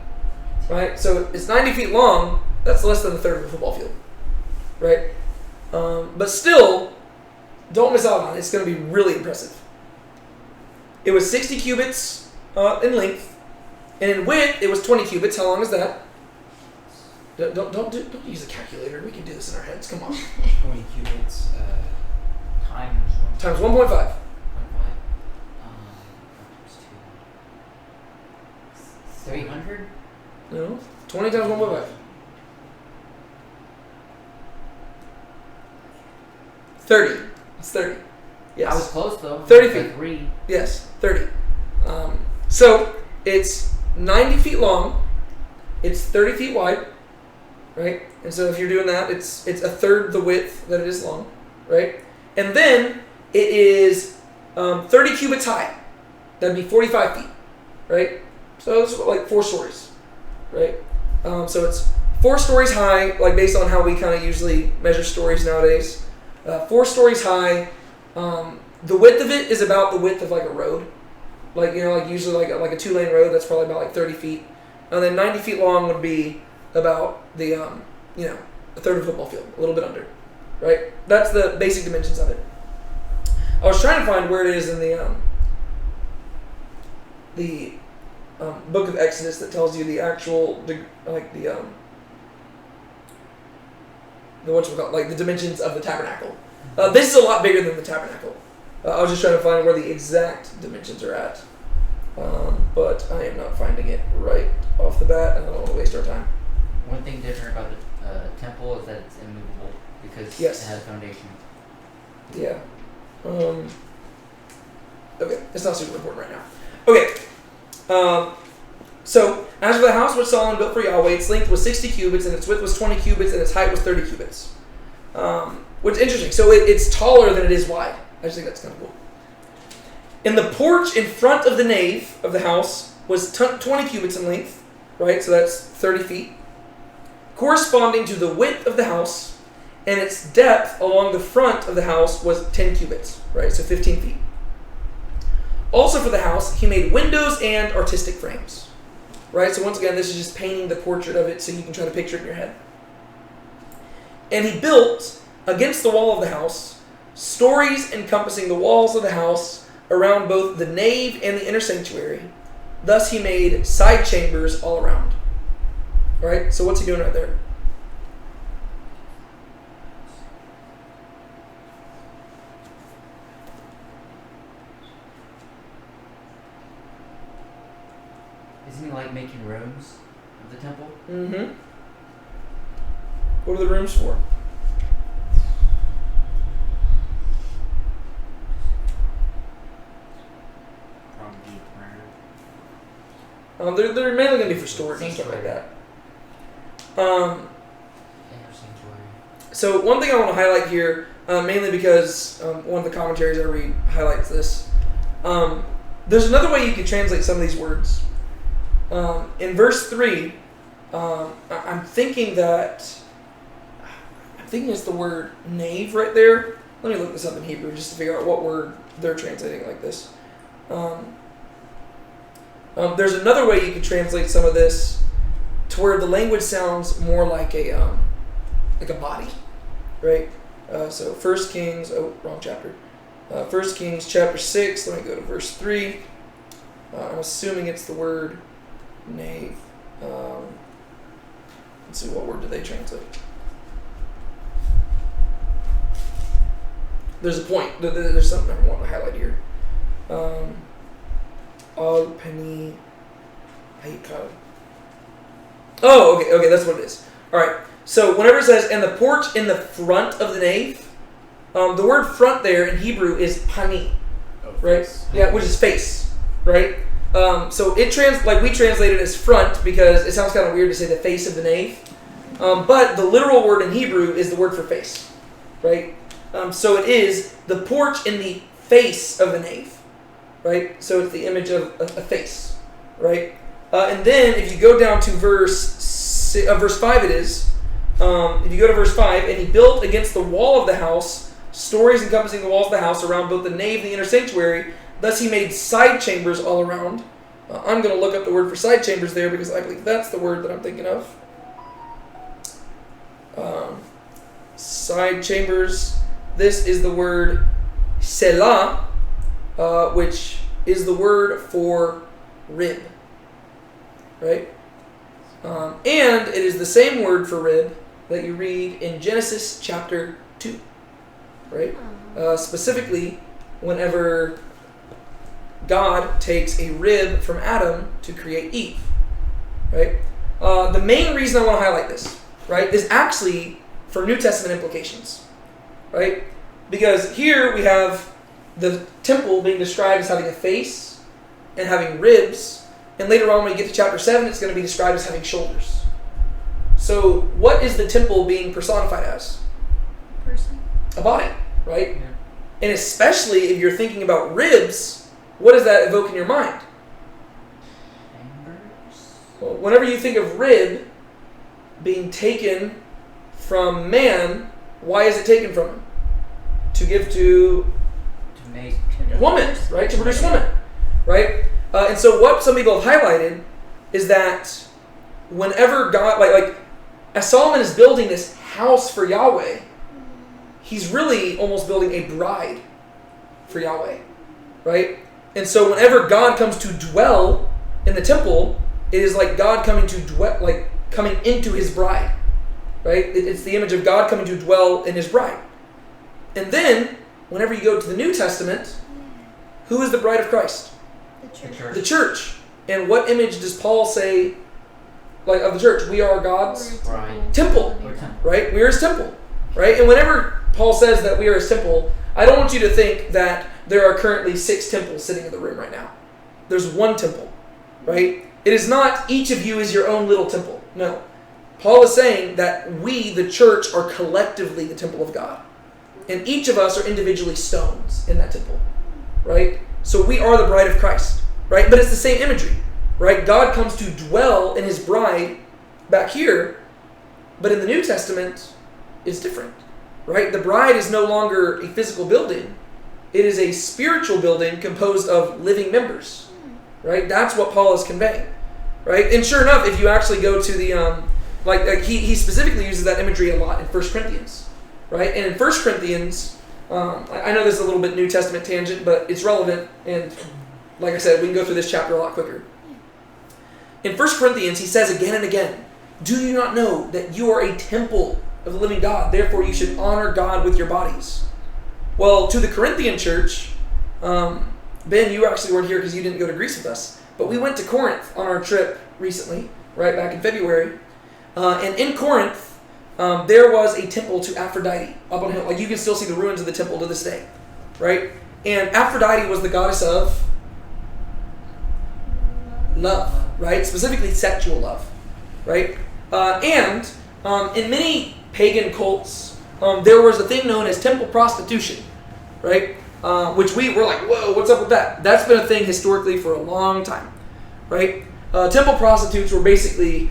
Speaker 1: Right? So it's 90 feet long. That's less than a third of a football field, right? But still, don't miss out on it. It's going to be really impressive. It was 60 cubits in length, and in width it was 20 cubits. How long is that? Don't use a calculator. We can do this in our heads. Come on.
Speaker 4: 20 cubits times
Speaker 1: 1.5.
Speaker 4: 1.5. 300?
Speaker 1: No. 20 times 1.5. 30. It's 30. Yes.
Speaker 4: I was close though.
Speaker 1: 30 feet.
Speaker 4: 3.
Speaker 1: Yes, 30. So it's 90 feet long. It's 30 feet wide, right? And so if you're doing that, it's a third the width that it is long, right? And then it is 30 cubits high. That'd be 45 feet, right? So it's like 4 stories, right? So it's 4 stories high, like based on how we kind of usually measure stories nowadays. 4 stories high. The width of it is about the width of like a road, like usually like a 2-lane road. That's probably about like 30 feet, and then 90 feet long would be about the a third of a football field, a little bit under, right? That's the basic dimensions of it. I was trying to find where it is in the book of Exodus that tells you the actual the dimensions of the tabernacle. This is a lot bigger than the tabernacle. I was just trying to find where the exact dimensions are at, but I am not finding it right off the bat, and I don't want to waste our time.
Speaker 4: One thing different about the temple is that it's immovable because
Speaker 1: Yes.
Speaker 4: it has a foundation.
Speaker 1: Yeah. Okay, it's not super important right now. Okay, so as for the house which Solomon built for Yahweh, its length was 60 cubits, and its width was 20 cubits, and its height was 30 cubits. Which is interesting. So it's taller than it is wide. I just think that's kind of cool. And the porch in front of the nave of the house was 20 cubits in length, right? So that's 30 feet, corresponding to the width of the house, and its depth along the front of the house was 10 cubits, right? So 15 feet. Also for the house, he made windows and artistic frames, right? So once again, this is just painting the portrait of it so you can try to picture it in your head. And he built, against the wall of the house, stories encompassing the walls of the house around both the nave and the inner sanctuary. Thus he made side chambers all around. All right, so what's he doing right there?
Speaker 4: Isn't he like making rooms of the temple?
Speaker 1: Mm-hmm. What are the rooms for?
Speaker 2: Probably prayer.
Speaker 1: They're mainly going to be for storage and stuff like that. So one thing I want to highlight here, mainly because one of the commentaries I read highlights this. There's another way you could translate some of these words. In verse 3, I'm thinking it's the word nave right there. Let me look this up in Hebrew just to figure out what word they're translating like this. There's another way you could translate some of this to where the language sounds more like a body, right? So 1 Kings, wrong chapter. 1 Kings chapter 6, let me go to verse 3. I'm assuming it's the word nave. Let's see, what word do they translate? There's a point. There's something I want to highlight here. Al Penny Haikal. Oh, okay, that's what it is. All right. So whenever it says, and the porch in the front of the nave, the word front there in Hebrew is pani, right? Yeah, which is face, right? So we translate it as front because it sounds kind of weird to say the face of the nave. But the literal word in Hebrew is the word for face, right? So it is the porch in the face of the nave, right? So it's the image of a face, right? And then if you go down to verse 5, it is. If you go to verse 5, and he built against the wall of the house stories encompassing the walls of the house around both the nave and the inner sanctuary. Thus he made side chambers all around. I'm going to look up the word for side chambers there because I believe that's the word that I'm thinking of. Side chambers. This is the word selah, which is the word for rib. Right? And it is the same word for rib that you read in Genesis chapter 2. Right? Specifically, whenever God takes a rib from Adam to create Eve. Right? The main reason I want to highlight this, right, is actually for New Testament implications. Right? Because here we have the temple being described as having a face and having ribs, and later on when we get to chapter 7, it's going to be described as having shoulders. So what is the temple being personified as?
Speaker 3: Person.
Speaker 1: A body, right?
Speaker 4: Yeah.
Speaker 1: And especially if you're thinking about ribs, what does that evoke in your mind?
Speaker 4: Fingers?
Speaker 1: Well, whenever you think of rib being taken from man, why is it taken from him? To give to
Speaker 4: To make
Speaker 1: woman, right? To produce woman, right? And so what some people have highlighted is that whenever God, like as Solomon is building this house for Yahweh, he's really almost building a bride for Yahweh, right? And so whenever God comes to dwell in the temple, it is like God coming to dwell, like coming into his bride, right? It's the image of God coming to dwell in his bride. And then, whenever you go to the New Testament, who is the bride of Christ?
Speaker 3: The church.
Speaker 1: The church. And what image does Paul say, like, of the church? We are God's
Speaker 4: Right.
Speaker 1: temple,
Speaker 4: Or temple.
Speaker 1: right? We are his temple, right? And whenever Paul says that we are his temple, I don't want you to think that there are currently 6 temples sitting in the room right now. There's one temple, right? It is not each of you is your own little temple. No. Paul is saying that we, the church, are collectively the temple of God. And each of us are individually stones in that temple, right? So we are the bride of Christ, right? But it's the same imagery, right? God comes to dwell in his bride back here, but in the New Testament, it's different, right? The bride is no longer a physical building. It is a spiritual building composed of living members, right? That's what Paul is conveying, right? And sure enough, if you actually go to the, he specifically uses that imagery a lot in 1 Corinthians, right? And in 1 Corinthians, I know this is a little bit New Testament tangent, but it's relevant, and like I said, we can go through this chapter a lot quicker. In 1 Corinthians, he says again and again, do you not know that you are a temple of the living God? Therefore, you should honor God with your bodies. Well, to the Corinthian church, Ben, you actually weren't here because you didn't go to Greece with us, but we went to Corinth on our trip recently, right back in February. And in Corinth, there was a temple to Aphrodite up on a hill. Like, you can still see the ruins of the temple to this day, right? And Aphrodite was the goddess of love, right? Specifically sexual love, right? And in many pagan cults, there was a thing known as temple prostitution, right? Which we were like, whoa, what's up with that? That's been a thing historically for a long time, right? Temple prostitutes were basically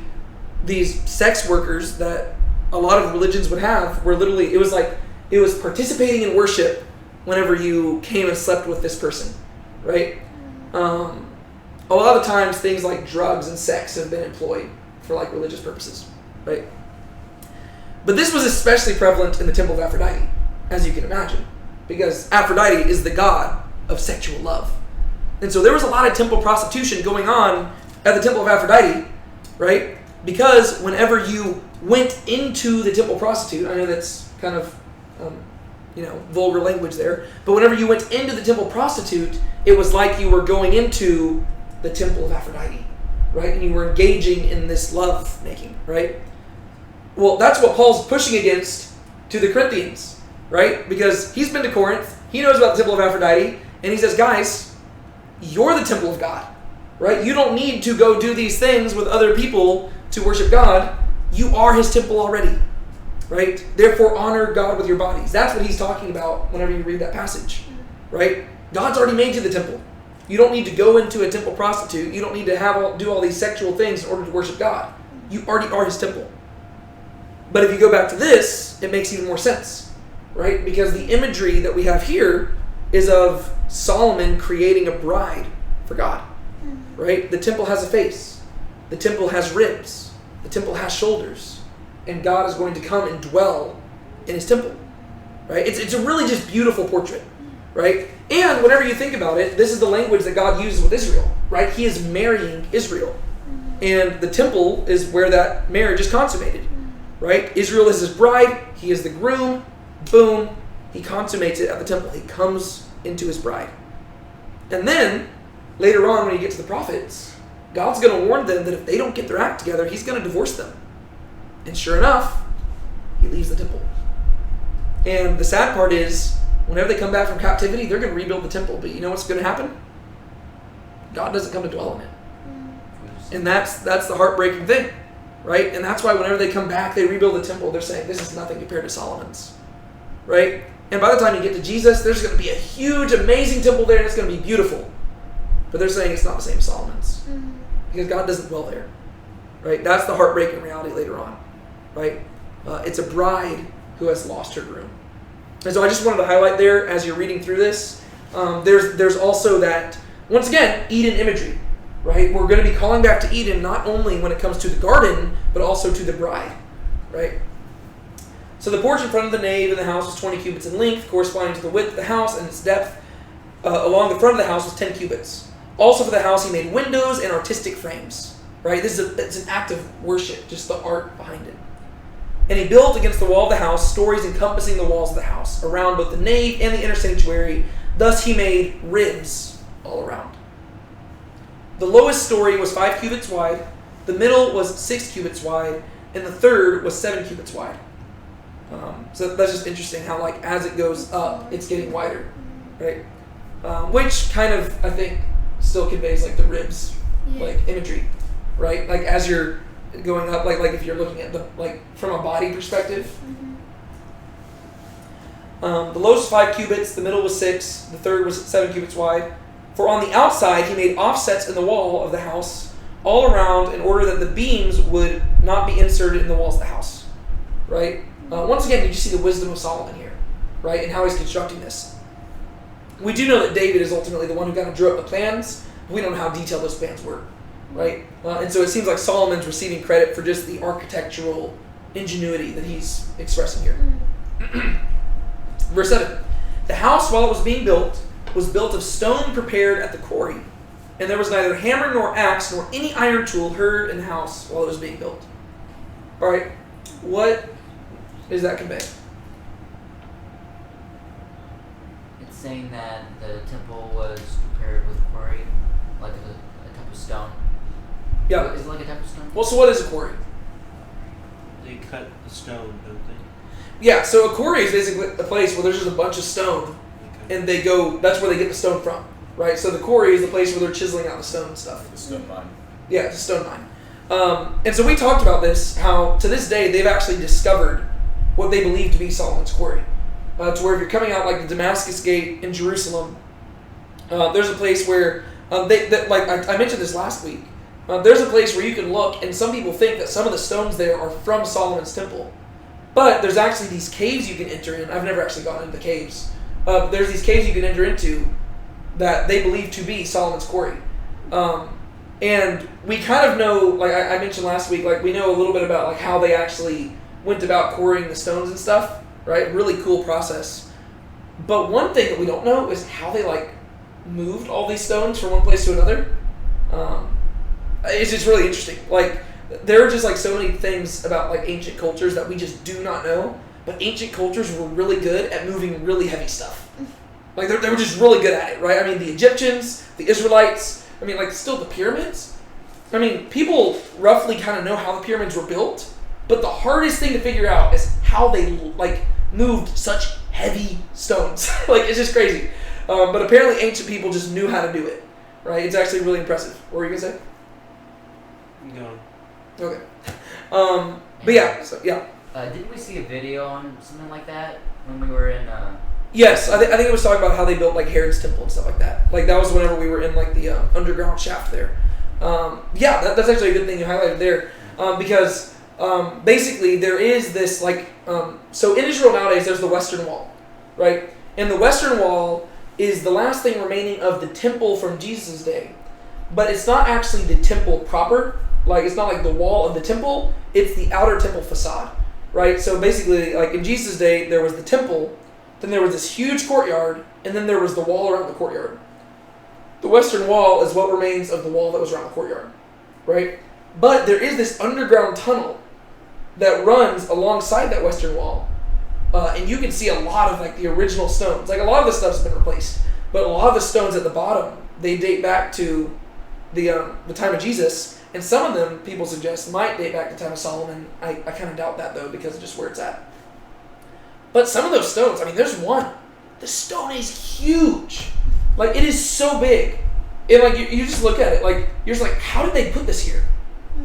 Speaker 1: these sex workers that a lot of religions would have, where literally it was participating in worship whenever you came and slept with this person, right? A lot of times things like drugs and sex have been employed for like religious purposes, right? But this was especially prevalent in the temple of Aphrodite, as you can imagine, because Aphrodite is the god of sexual love. And so there was a lot of temple prostitution going on at the temple of Aphrodite, right? Because whenever you went into the temple prostitute, I know that's kind of, vulgar language there, but whenever you went into the temple prostitute, it was like you were going into the temple of Aphrodite, right? And you were engaging in this love making, right? Well, that's what Paul's pushing against to the Corinthians, right? Because he's been to Corinth, he knows about the temple of Aphrodite, and he says, guys, you're the temple of God, right? You don't need to go do these things with other people to worship God. You are his temple already, right? Therefore, honor God with your bodies. That's what he's talking about whenever you read that passage, right? God's already made you the temple. You don't need to go into a temple prostitute. You don't need to do all these sexual things in order to worship God. You already are his temple. But if you go back to this, it makes even more sense, right? Because the imagery that we have here is of Solomon creating a bride for God, right? The temple has a face. The temple has ribs. The temple has shoulders. And God is going to come and dwell in his temple, right? It's a really just beautiful portrait, right? And whenever you think about it, this is the language that God uses with Israel, right? He is marrying Israel. And the temple is where that marriage is consummated, right? Israel is his bride. He is the groom. Boom. He consummates it at the temple. He comes into his bride. And then, later on when you get to the prophets, God's going to warn them that if they don't get their act together, he's going to divorce them. And sure enough, he leaves the temple. And the sad part is, whenever they come back from captivity, they're going to rebuild the temple. But you know what's going to happen? God doesn't come to dwell in it. And that's the heartbreaking thing, right? And that's why whenever they come back, they rebuild the temple, they're saying, this is nothing compared to Solomon's, right? And by the time you get to Jesus, there's going to be a huge, amazing temple there, and it's going to be beautiful. But they're saying it's not the same as Solomon's. Because God doesn't dwell there, right? That's the heartbreaking reality later on, right? It's a bride who has lost her groom. And so I just wanted to highlight there, as you're reading through this, there's also that, once again, Eden imagery, right? We're going to be calling back to Eden not only when it comes to the garden, but also to the bride, right? So the porch in front of the nave in the house was 20 cubits in length, corresponding to the width of the house, and its depth along the front of the house was 10 cubits. Also for the house he made windows and artistic frames, right? It's an act of worship, just the art behind it. And he built against the wall of the house stories encompassing the walls of the house, around both the nave and the inner sanctuary. Thus he made ribs all around. The lowest story was 5 cubits wide, the middle was 6 cubits wide, and the third was 7 cubits wide. So that's just interesting how, like, as it goes up, it's getting wider, right? which kind of, I think, still conveys like the ribs,
Speaker 3: Yeah.
Speaker 1: like imagery, right? Like as you're going up, like if you're looking at the like from a body perspective. The lowest was 5 cubits, the middle was 6, the third was 7 cubits wide. For on the outside he made offsets in the wall of the house all around in order that the beams would not be inserted in the walls of the house. Right? Once again, you just see the wisdom of Solomon here, right? And how he's constructing this. We do know that David is ultimately the one who kind of drew up the plans. We don't know how detailed those plans were, right? And so it seems like Solomon's receiving credit for just the architectural ingenuity that he's expressing here. Verse 7. The house, while it was being built, was built of stone prepared at the quarry, and there was neither hammer nor axe nor any iron tool heard in the house while it was being built. All right, what is that conveying?
Speaker 4: It's saying that the temple was prepared with quarry, like a type of stone.
Speaker 1: Yeah.
Speaker 4: Is it like a type of stone?
Speaker 1: Well, so what is a quarry?
Speaker 2: They cut the stone, don't they?
Speaker 1: Yeah, so a quarry is basically a place where there's just a bunch of stone,
Speaker 2: Okay.
Speaker 1: and they go, that's where they get the stone from, right? So the quarry is the place where they're chiseling out the stone and stuff.
Speaker 5: The stone mine.
Speaker 1: Yeah, it's a stone mine. And so we talked about this, how to this day they've actually discovered what they believe to be Solomon's quarry. To where if you're coming out like the Damascus Gate in Jerusalem, there's a place where, like I mentioned this last week, there's a place where you can look, and some people think that some of the stones there are from Solomon's temple. But there's actually these caves you can enter in. I've never actually gone into the caves. There's these caves you can enter into that they believe to be Solomon's quarry. And we kind of know, like I mentioned last week, like we know a little bit about like how they actually went about quarrying the stones and stuff, right? Really cool process. But one thing that we don't know is how they like moved all these stones from one place to another. It's just really interesting. Like there are just like so many things about like ancient cultures that we just do not know. But ancient cultures were really good at moving really heavy stuff. Like they were just really good at it, right? I mean, the Egyptians, the Israelites. I mean, like still the pyramids. I mean, people roughly kind of know how the pyramids were built, but the hardest thing to figure out is how they like moved such heavy stones. Like it's just crazy. But apparently, ancient people just knew how to do it, right? It's actually really impressive. What were you gonna say?
Speaker 2: No.
Speaker 1: Okay. But yeah, so yeah.
Speaker 4: Didn't we see a video on something like that when we were in?
Speaker 1: Yes, I think it was talking about how they built like Herod's temple and stuff like that. Like that was whenever we were in like the underground shaft there. Yeah, that's actually a good thing you highlighted there, because basically there is this like so in Israel nowadays there's the Western Wall, right? And the Western Wall is the last thing remaining of the temple from Jesus' day, but it's not actually the temple proper. Like it's not like the wall of the temple; it's the outer temple facade, right? So basically, like in Jesus' day, there was the temple. Then there was this huge courtyard, and then there was the wall around the courtyard. The Western Wall is what remains of the wall that was around the courtyard, right? But there is this underground tunnel that runs alongside that Western Wall, and you can see a lot of like the original stones. Like a lot of the stuff's been replaced, but a lot of the stones at the bottom, they date back to the time of Jesus, and some of them people suggest might date back to the time of Solomon. I kind of doubt that though, because of just where it's at. But some of those stones, I mean, there's one. The stone is huge. Like, it is so big. And, like, you just look at it, like, you're just like, how did they put this here?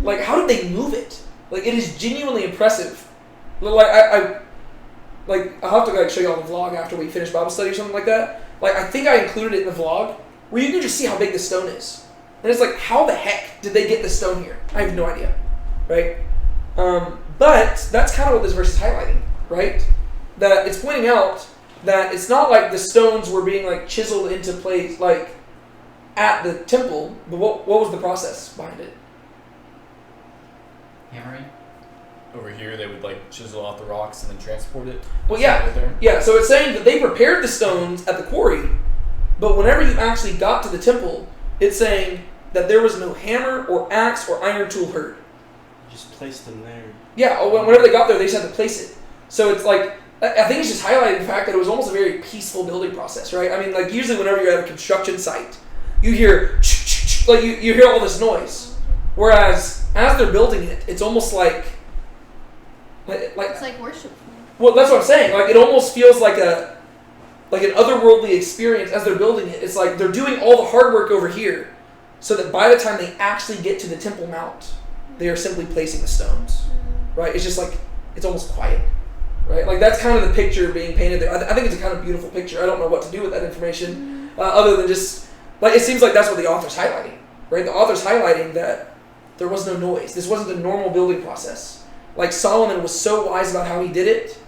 Speaker 1: Like, how did they move it? Like, it is genuinely impressive. Like, I'll have to, like, show you all the vlog after we finish Bible study or something like that. Like, I think I included it in the vlog, where you can just see how big this stone is. And it's like, how the heck did they get this stone here? I have no idea, right? But that's kind of what this verse is highlighting, right? That it's pointing out that it's not like the stones were being like chiseled into place like at the temple, but what was the process behind it?
Speaker 4: Hammering.
Speaker 5: Over here, they would like chisel off the rocks and then transport it.
Speaker 1: Well, yeah,
Speaker 5: Right there.
Speaker 1: yeah. So it's saying that they prepared the stones at the quarry, but whenever you actually got to the temple, it's saying that there was no hammer or axe or iron tool heard.
Speaker 2: Just place them there.
Speaker 1: Yeah, whenever they got there, they just had to place it. So it's like, I think it's just highlighting the fact that it was almost a very peaceful building process, right? I mean, like usually whenever you're at a construction site, you hear like you hear all this noise, whereas as they're building it, it's almost like
Speaker 3: It's like worship.
Speaker 1: well, that's what I'm saying. Like it almost feels like like an otherworldly experience as they're building it. It's like they're doing all the hard work over here, so that by the time they actually get to the Temple Mount, they are simply placing the stones, right? It's just like, it's almost quiet, right? Like that's kind of the picture being painted there. I think it's a kind of beautiful picture. I don't know what to do with that information, other than just, like, it seems like that's what the author's highlighting, right? The author's highlighting that there was no noise. This wasn't a normal building process. Like Solomon was so wise about how he did it,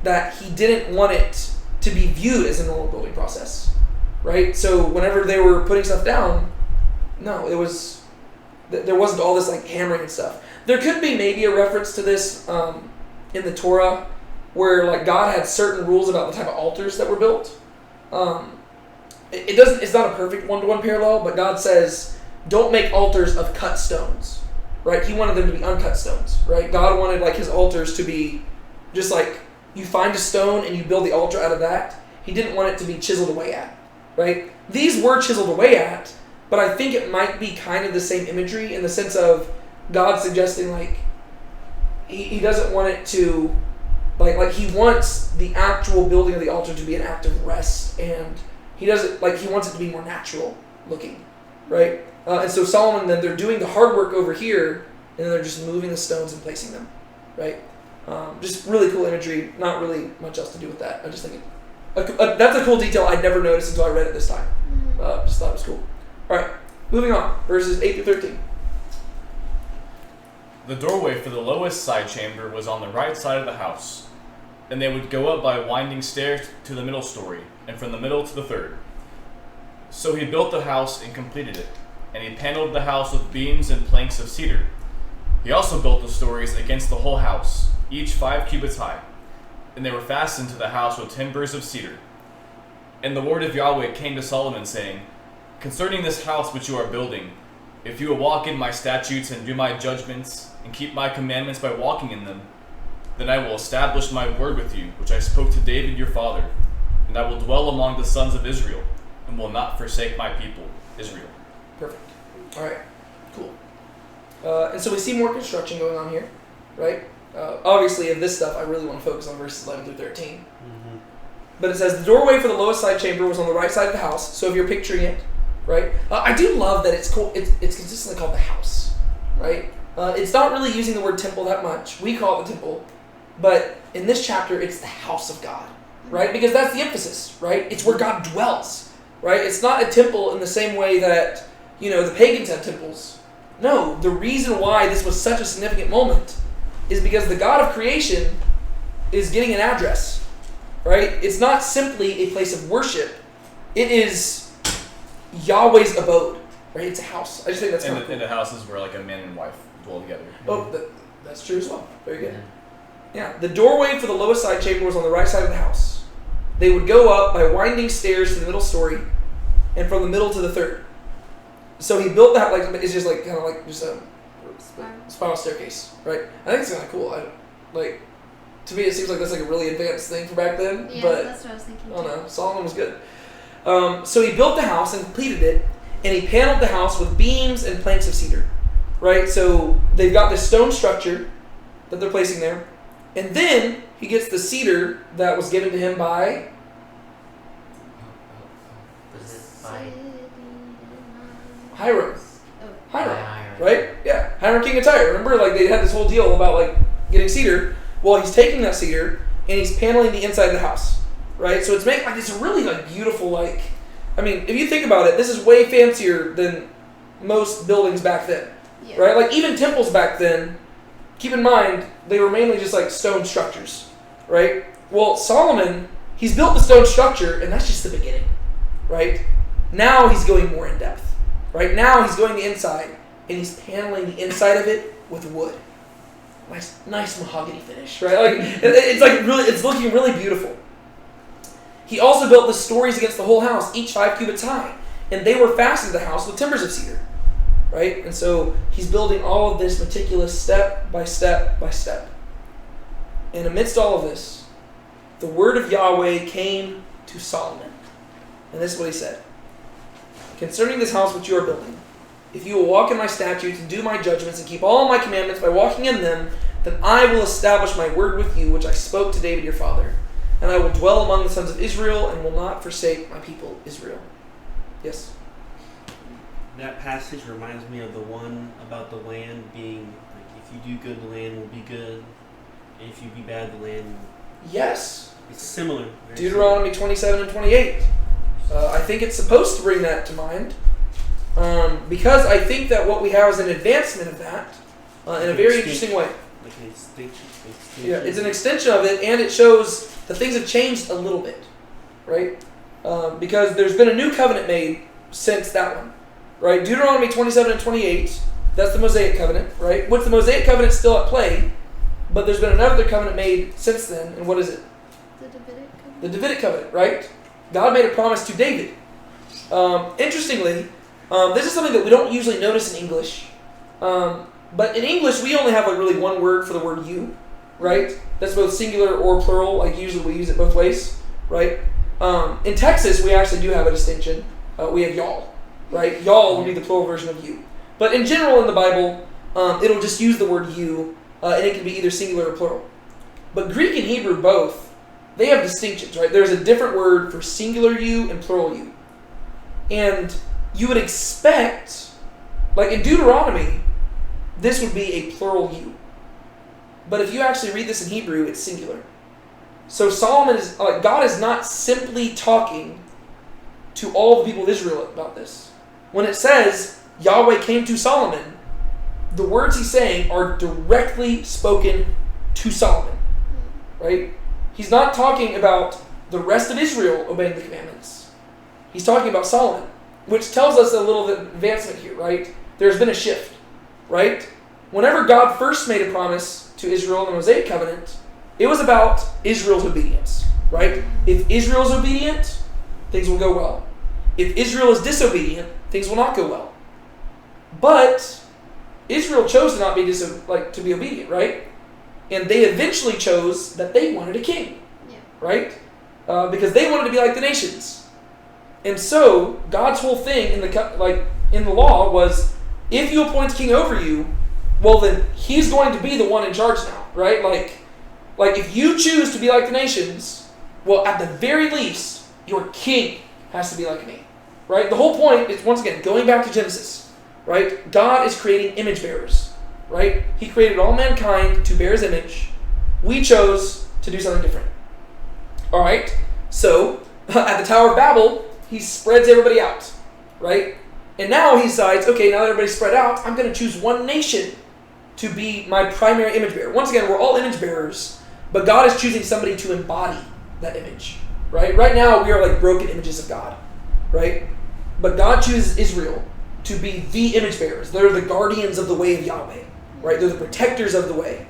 Speaker 1: that he didn't want it to be viewed as a normal building process, right? So whenever they were putting stuff down, no, there wasn't all this like hammering and stuff. There could be maybe a reference to this in the Torah, where like God had certain rules about the type of altars that were built. It's not a perfect one-to-one parallel, but God says, don't make altars of cut stones, right? He wanted them to be uncut stones, right? God wanted like his altars to be just like, you find a stone and you build the altar out of that. He didn't want it to be chiseled away at, right? These were chiseled away at, but I think it might be kind of the same imagery in the sense of God suggesting like, he doesn't want it to, like he wants the actual building of the altar to be an act of rest, and he doesn't, like, he wants it to be more natural looking, right? And so Solomon, then they're doing the hard work over here, and then they're just moving the stones and placing them, right? Just really cool imagery. Not really much else to do with that. I just think that's a cool detail I'd never noticed until I read it this time. Just thought it was cool. All right, moving on. Verses 8 through 13.
Speaker 5: The doorway for the lowest side chamber was on the right side of the house, and they would go up by winding stairs to the middle story, and from the middle to the third. So he built the house and completed it, and he paneled the house with beams and planks of cedar. He also built the stories against the whole house, each 5 cubits high, and they were fastened to the house with timbers of cedar. And the word of Yahweh came to Solomon, saying, Concerning this house which you are building, if you will walk in my statutes and do my judgments, and keep my commandments by walking in them, then I will establish my word with you, which I spoke to David your father, and I will dwell among the sons of Israel, and will not forsake my people, Israel.
Speaker 1: Perfect. All right, cool. And so we see more construction going on here, right? Obviously, in this stuff, I really want to focus on verses 11 through 13. But it says, the doorway for the lowest side chamber was on the right side of the house. So if you're picturing it, right? I do love that it's cool. It's consistently called the house, right? It's not really using the word temple that much. We call it the temple. But in this chapter, it's the house of God, right? Because that's the emphasis, right? It's where God dwells, right? It's not a temple in the same way that, the pagans had temples. No, the reason why this was such a significant moment is because the God of creation is getting an address, right? It's not simply a place of worship. It is Yahweh's abode, right? It's a house. I just think that's kind of cool.
Speaker 5: And the house is where like a man and wife dwell together.
Speaker 1: Oh, that's true as well. Very good. Yeah, the doorway for the lowest side chamber was on the right side of the house. They would go up by winding stairs to the middle story, and from the middle to the third. So he built that it's just like kind of like just a spiral staircase, right? I think it's kind of cool. To me, it seems like that's like a really advanced thing for back then.
Speaker 3: Yeah,
Speaker 1: but
Speaker 3: that's what I was thinking.
Speaker 1: I don't know. Solomon was good. So he built the house and completed it, and he paneled the house with beams and planks of cedar, right? So they've got this stone structure that they're placing there, and then he gets the cedar that was given to him by.
Speaker 4: Was it by
Speaker 1: Hiram. Hiram,
Speaker 4: Hiram.
Speaker 1: right? Yeah, Hiram King of Tyre. Remember, they had this whole deal about getting cedar. Well, he's taking that cedar and he's paneling the inside of the house, right? So it's it's a really beautiful if you think about it, this is way fancier than most buildings back then, right? Even temples back then. Keep in mind they were mainly just stone structures, right? Well, Solomon, he's built the stone structure, and that's just the beginning, right? Now he's going more in depth. Right now, he's going the inside, and he's paneling the inside of it with wood. Nice mahogany finish, right? It's looking really beautiful. He also built the stories against the whole house, each 5 cubits high, and they were fastened to the house with timbers of cedar, right? And so he's building all of this meticulous step by step by step. And amidst all of this, the word of Yahweh came to Solomon, and this is what he said. Concerning this house which you are building, if you will walk in my statutes and do my judgments and keep all my commandments by walking in them, then I will establish my word with you, which I spoke to David your father. and I will dwell among the sons of Israel and will not forsake my people Israel. Yes?
Speaker 2: That passage reminds me of the one about the land being, like, if you do good, the land will be good. And if you be bad, the land will...
Speaker 1: Yes.
Speaker 2: It's similar.
Speaker 1: Deuteronomy 27 and 28. I think it's supposed to bring that to mind. Because I think that what we have is an advancement of that in a very interesting way.
Speaker 2: Like an extinction.
Speaker 1: Yeah, it's an extension of it, and it shows that things have changed a little bit, right? Because there's been a new covenant made since that one, right? Deuteronomy 27 and 28, that's the Mosaic covenant, right? With the Mosaic covenant still at play, but there's been another covenant made since then, and what is it?
Speaker 3: The Davidic covenant.
Speaker 1: The Davidic covenant, right? God made a promise to David. Interestingly, this is something that we don't usually notice in English. But in English, we only have like really one word for the word you, right? That's both singular or plural. Like usually we use it both ways, right? In Texas, we actually do have a distinction. We have y'all, right? Y'all would be the plural version of you. But in general in the Bible, it'll just use the word you, and it can be either singular or plural. But Greek and Hebrew both, they have distinctions, right? There's a different word for singular you and plural you. And you would expect, like in Deuteronomy, this would be a plural you. But if you actually read this in Hebrew, it's singular. So Solomon is, God is not simply talking to all the people of Israel about this. When it says Yahweh came to Solomon, the words he's saying are directly spoken to Solomon, right? He's not talking about the rest of Israel obeying the commandments. He's talking about Solomon, which tells us a little bit of advancement here, right? There's been a shift, right? Whenever God first made a promise to Israel in the Mosaic covenant, it was about Israel's obedience, right? If Israel is obedient, things will go well. If Israel is disobedient, things will not go well. But Israel chose to not be to be obedient, right? And they eventually chose that they wanted a king, right? Because they wanted to be like the nations. And so God's whole thing in the law was, if you appoint a king over you, well then he's going to be the one in charge now, right? Like if you choose to be like the nations, well at the very least your king has to be like me, right? The whole point is, once again, going back to Genesis, right? God is creating image bearers, right? He created all mankind to bear his image. We chose to do something different. All right? So at the Tower of Babel, he spreads everybody out, right? And now he decides, okay, now that everybody's spread out, I'm going to choose one nation to be my primary image bearer. Once again, we're all image bearers, but God is choosing somebody to embody that image, right? Right now, we are like broken images of God, right? But God chooses Israel to be the image bearers. They're the guardians of the way of Yahweh, right? They're the protectors of the way.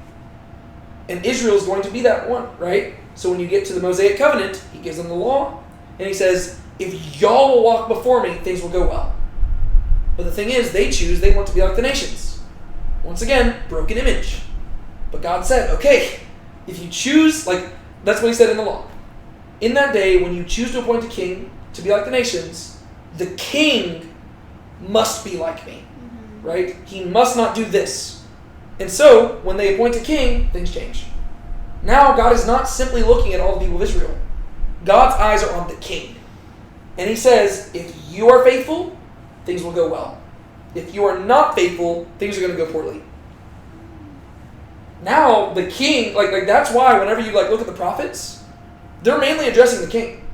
Speaker 1: And Israel is going to be that one, right? So when you get to the Mosaic covenant, he gives them the law, and he says, if y'all will walk before me, things will go well. But the thing is, they want to be like the nations. Once again, broken image. But God said, okay, if you choose, that's what he said in the law. In that day, when you choose to appoint a king to be like the nations, the king must be like me, right? He must not do this. And so, when they appoint a king, things change. Now, God is not simply looking at all the people of Israel. God's eyes are on the king. And he says, if you are faithful, things will go well. If you are not faithful, things are going to go poorly. Now, the king, that's why whenever you look at the prophets, they're mainly addressing the king,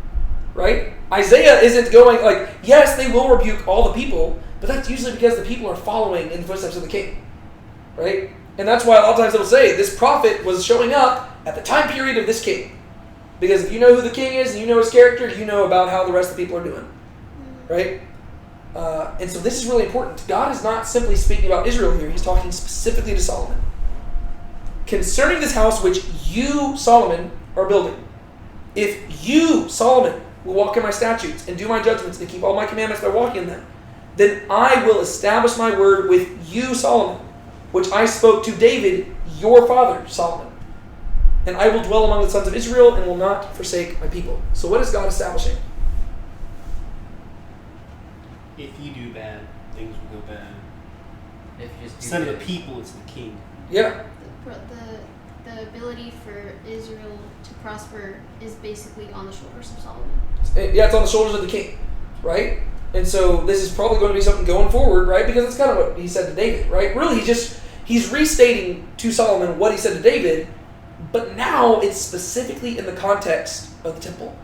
Speaker 1: right? Isaiah isn't going yes, they will rebuke all the people, but that's usually because the people are following in the footsteps of the king, right? And that's why a lot of times they'll say this prophet was showing up at the time period of this king. Because if you know who the king is and you know his character, you know about how the rest of the people are doing, right? And so this is really important. God is not simply speaking about Israel here. He's talking specifically to Solomon. Concerning this house which you, Solomon, are building, if you, Solomon, will walk in my statutes and do my judgments and keep all my commandments by walking in them, then I will establish my word with you, Solomon, which I spoke to David, your father, Solomon. And I will dwell among the sons of Israel and will not forsake my people. So what is God establishing?
Speaker 2: If you do bad, things will go bad.
Speaker 4: If you just do
Speaker 2: Instead of
Speaker 4: good.
Speaker 2: the people, it's the king.
Speaker 1: Yeah.
Speaker 3: the ability for Israel to prosper is basically on the shoulders of Solomon.
Speaker 1: Yeah, it's on the shoulders of the king, right? And so this is probably going to be something going forward, right? Because it's kind of what he said to David, right? Really, he's restating to Solomon what he said to David, but now it's specifically in the context of the temple.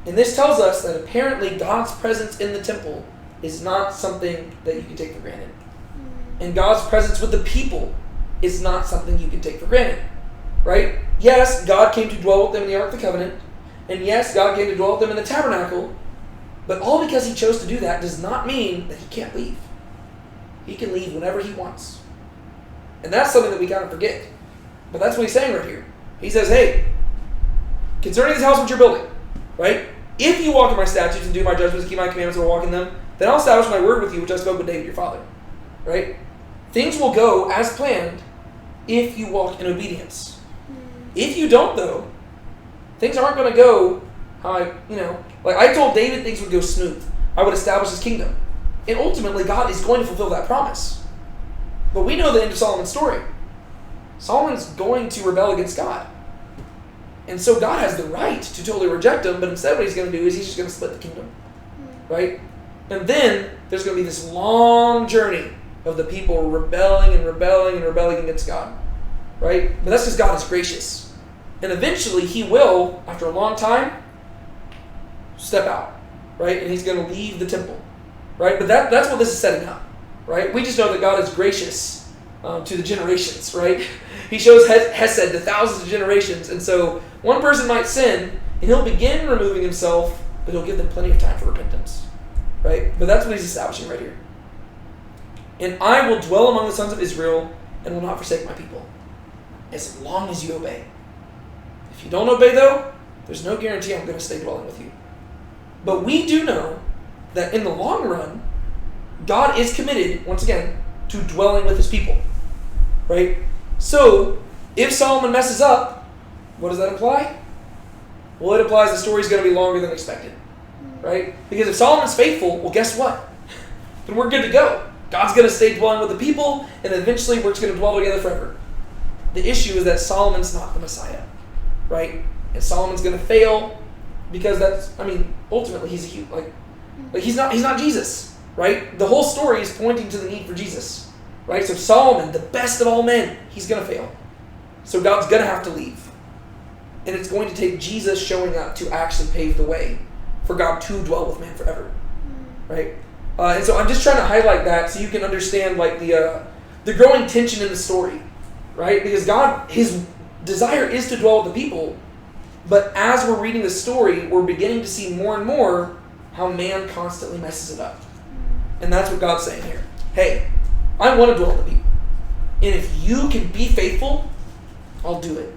Speaker 1: And this tells us that apparently God's presence in the temple is not something that you can take for granted. And God's presence with the people is not something you can take for granted, right? Yes, God came to dwell with them in the Ark of the Covenant, and yes, God came to dwell with them in the tabernacle, but all because he chose to do that does not mean that he can't leave. He can leave whenever he wants. And that's something that we kind of forget. But that's what he's saying right here. He says, hey, concerning this house which you're building, right? If you walk in my statutes and do my judgments, keep my commandments, and walk in them, then I'll establish my word with you, which I spoke with David your father, right? Things will go as planned if you walk in obedience. If you don't, though, things aren't going to go how like I told David things would go smooth. I would establish his kingdom. And ultimately, God is going to fulfill that promise. But we know the end of Solomon's story. Solomon's going to rebel against God. And so God has the right to totally reject him, but instead what he's going to do is he's just going to split the kingdom. Right? And then there's going to be this long journey of the people rebelling and rebelling and rebelling against God. Right? But that's because God is gracious. And eventually he will, after a long time, step out. Right? And he's going to leave the temple. Right? But that's what this is setting up. Right? We just know that God is gracious to the generations. Right? He shows Hesed to thousands of generations. And so one person might sin, and he'll begin removing himself, but he'll give them plenty of time for repentance. Right? But that's what he's establishing right here. And I will dwell among the sons of Israel and will not forsake my people, as long as you obey. If you don't obey, though, there's no guarantee I'm going to stay dwelling with you. But we do know that in the long run, God is committed, once again, to dwelling with his people. Right? So, if Solomon messes up, what does that imply? Well, it implies the story's going to be longer than expected. Right? Because if Solomon's faithful, well, guess what? Then we're good to go. God's going to stay dwelling with the people, and eventually we're just going to dwell together forever. The issue is that Solomon's not the Messiah. Right? And Solomon's going to fail because ultimately he's he's not Jesus. Right? The whole story is pointing to the need for Jesus. Right? So Solomon, the best of all men, he's going to fail. So God's going to have to leave. And it's going to take Jesus showing up to actually pave the way for God to dwell with man forever. Right? And so I'm just trying to highlight that so you can understand the growing tension in the story. Right? Because God, his desire is to dwell with the people, but as we're reading the story, we're beginning to see more and more how man constantly messes it up. And that's what God's saying here. Hey, I want to dwell with the people. And if you can be faithful, I'll do it.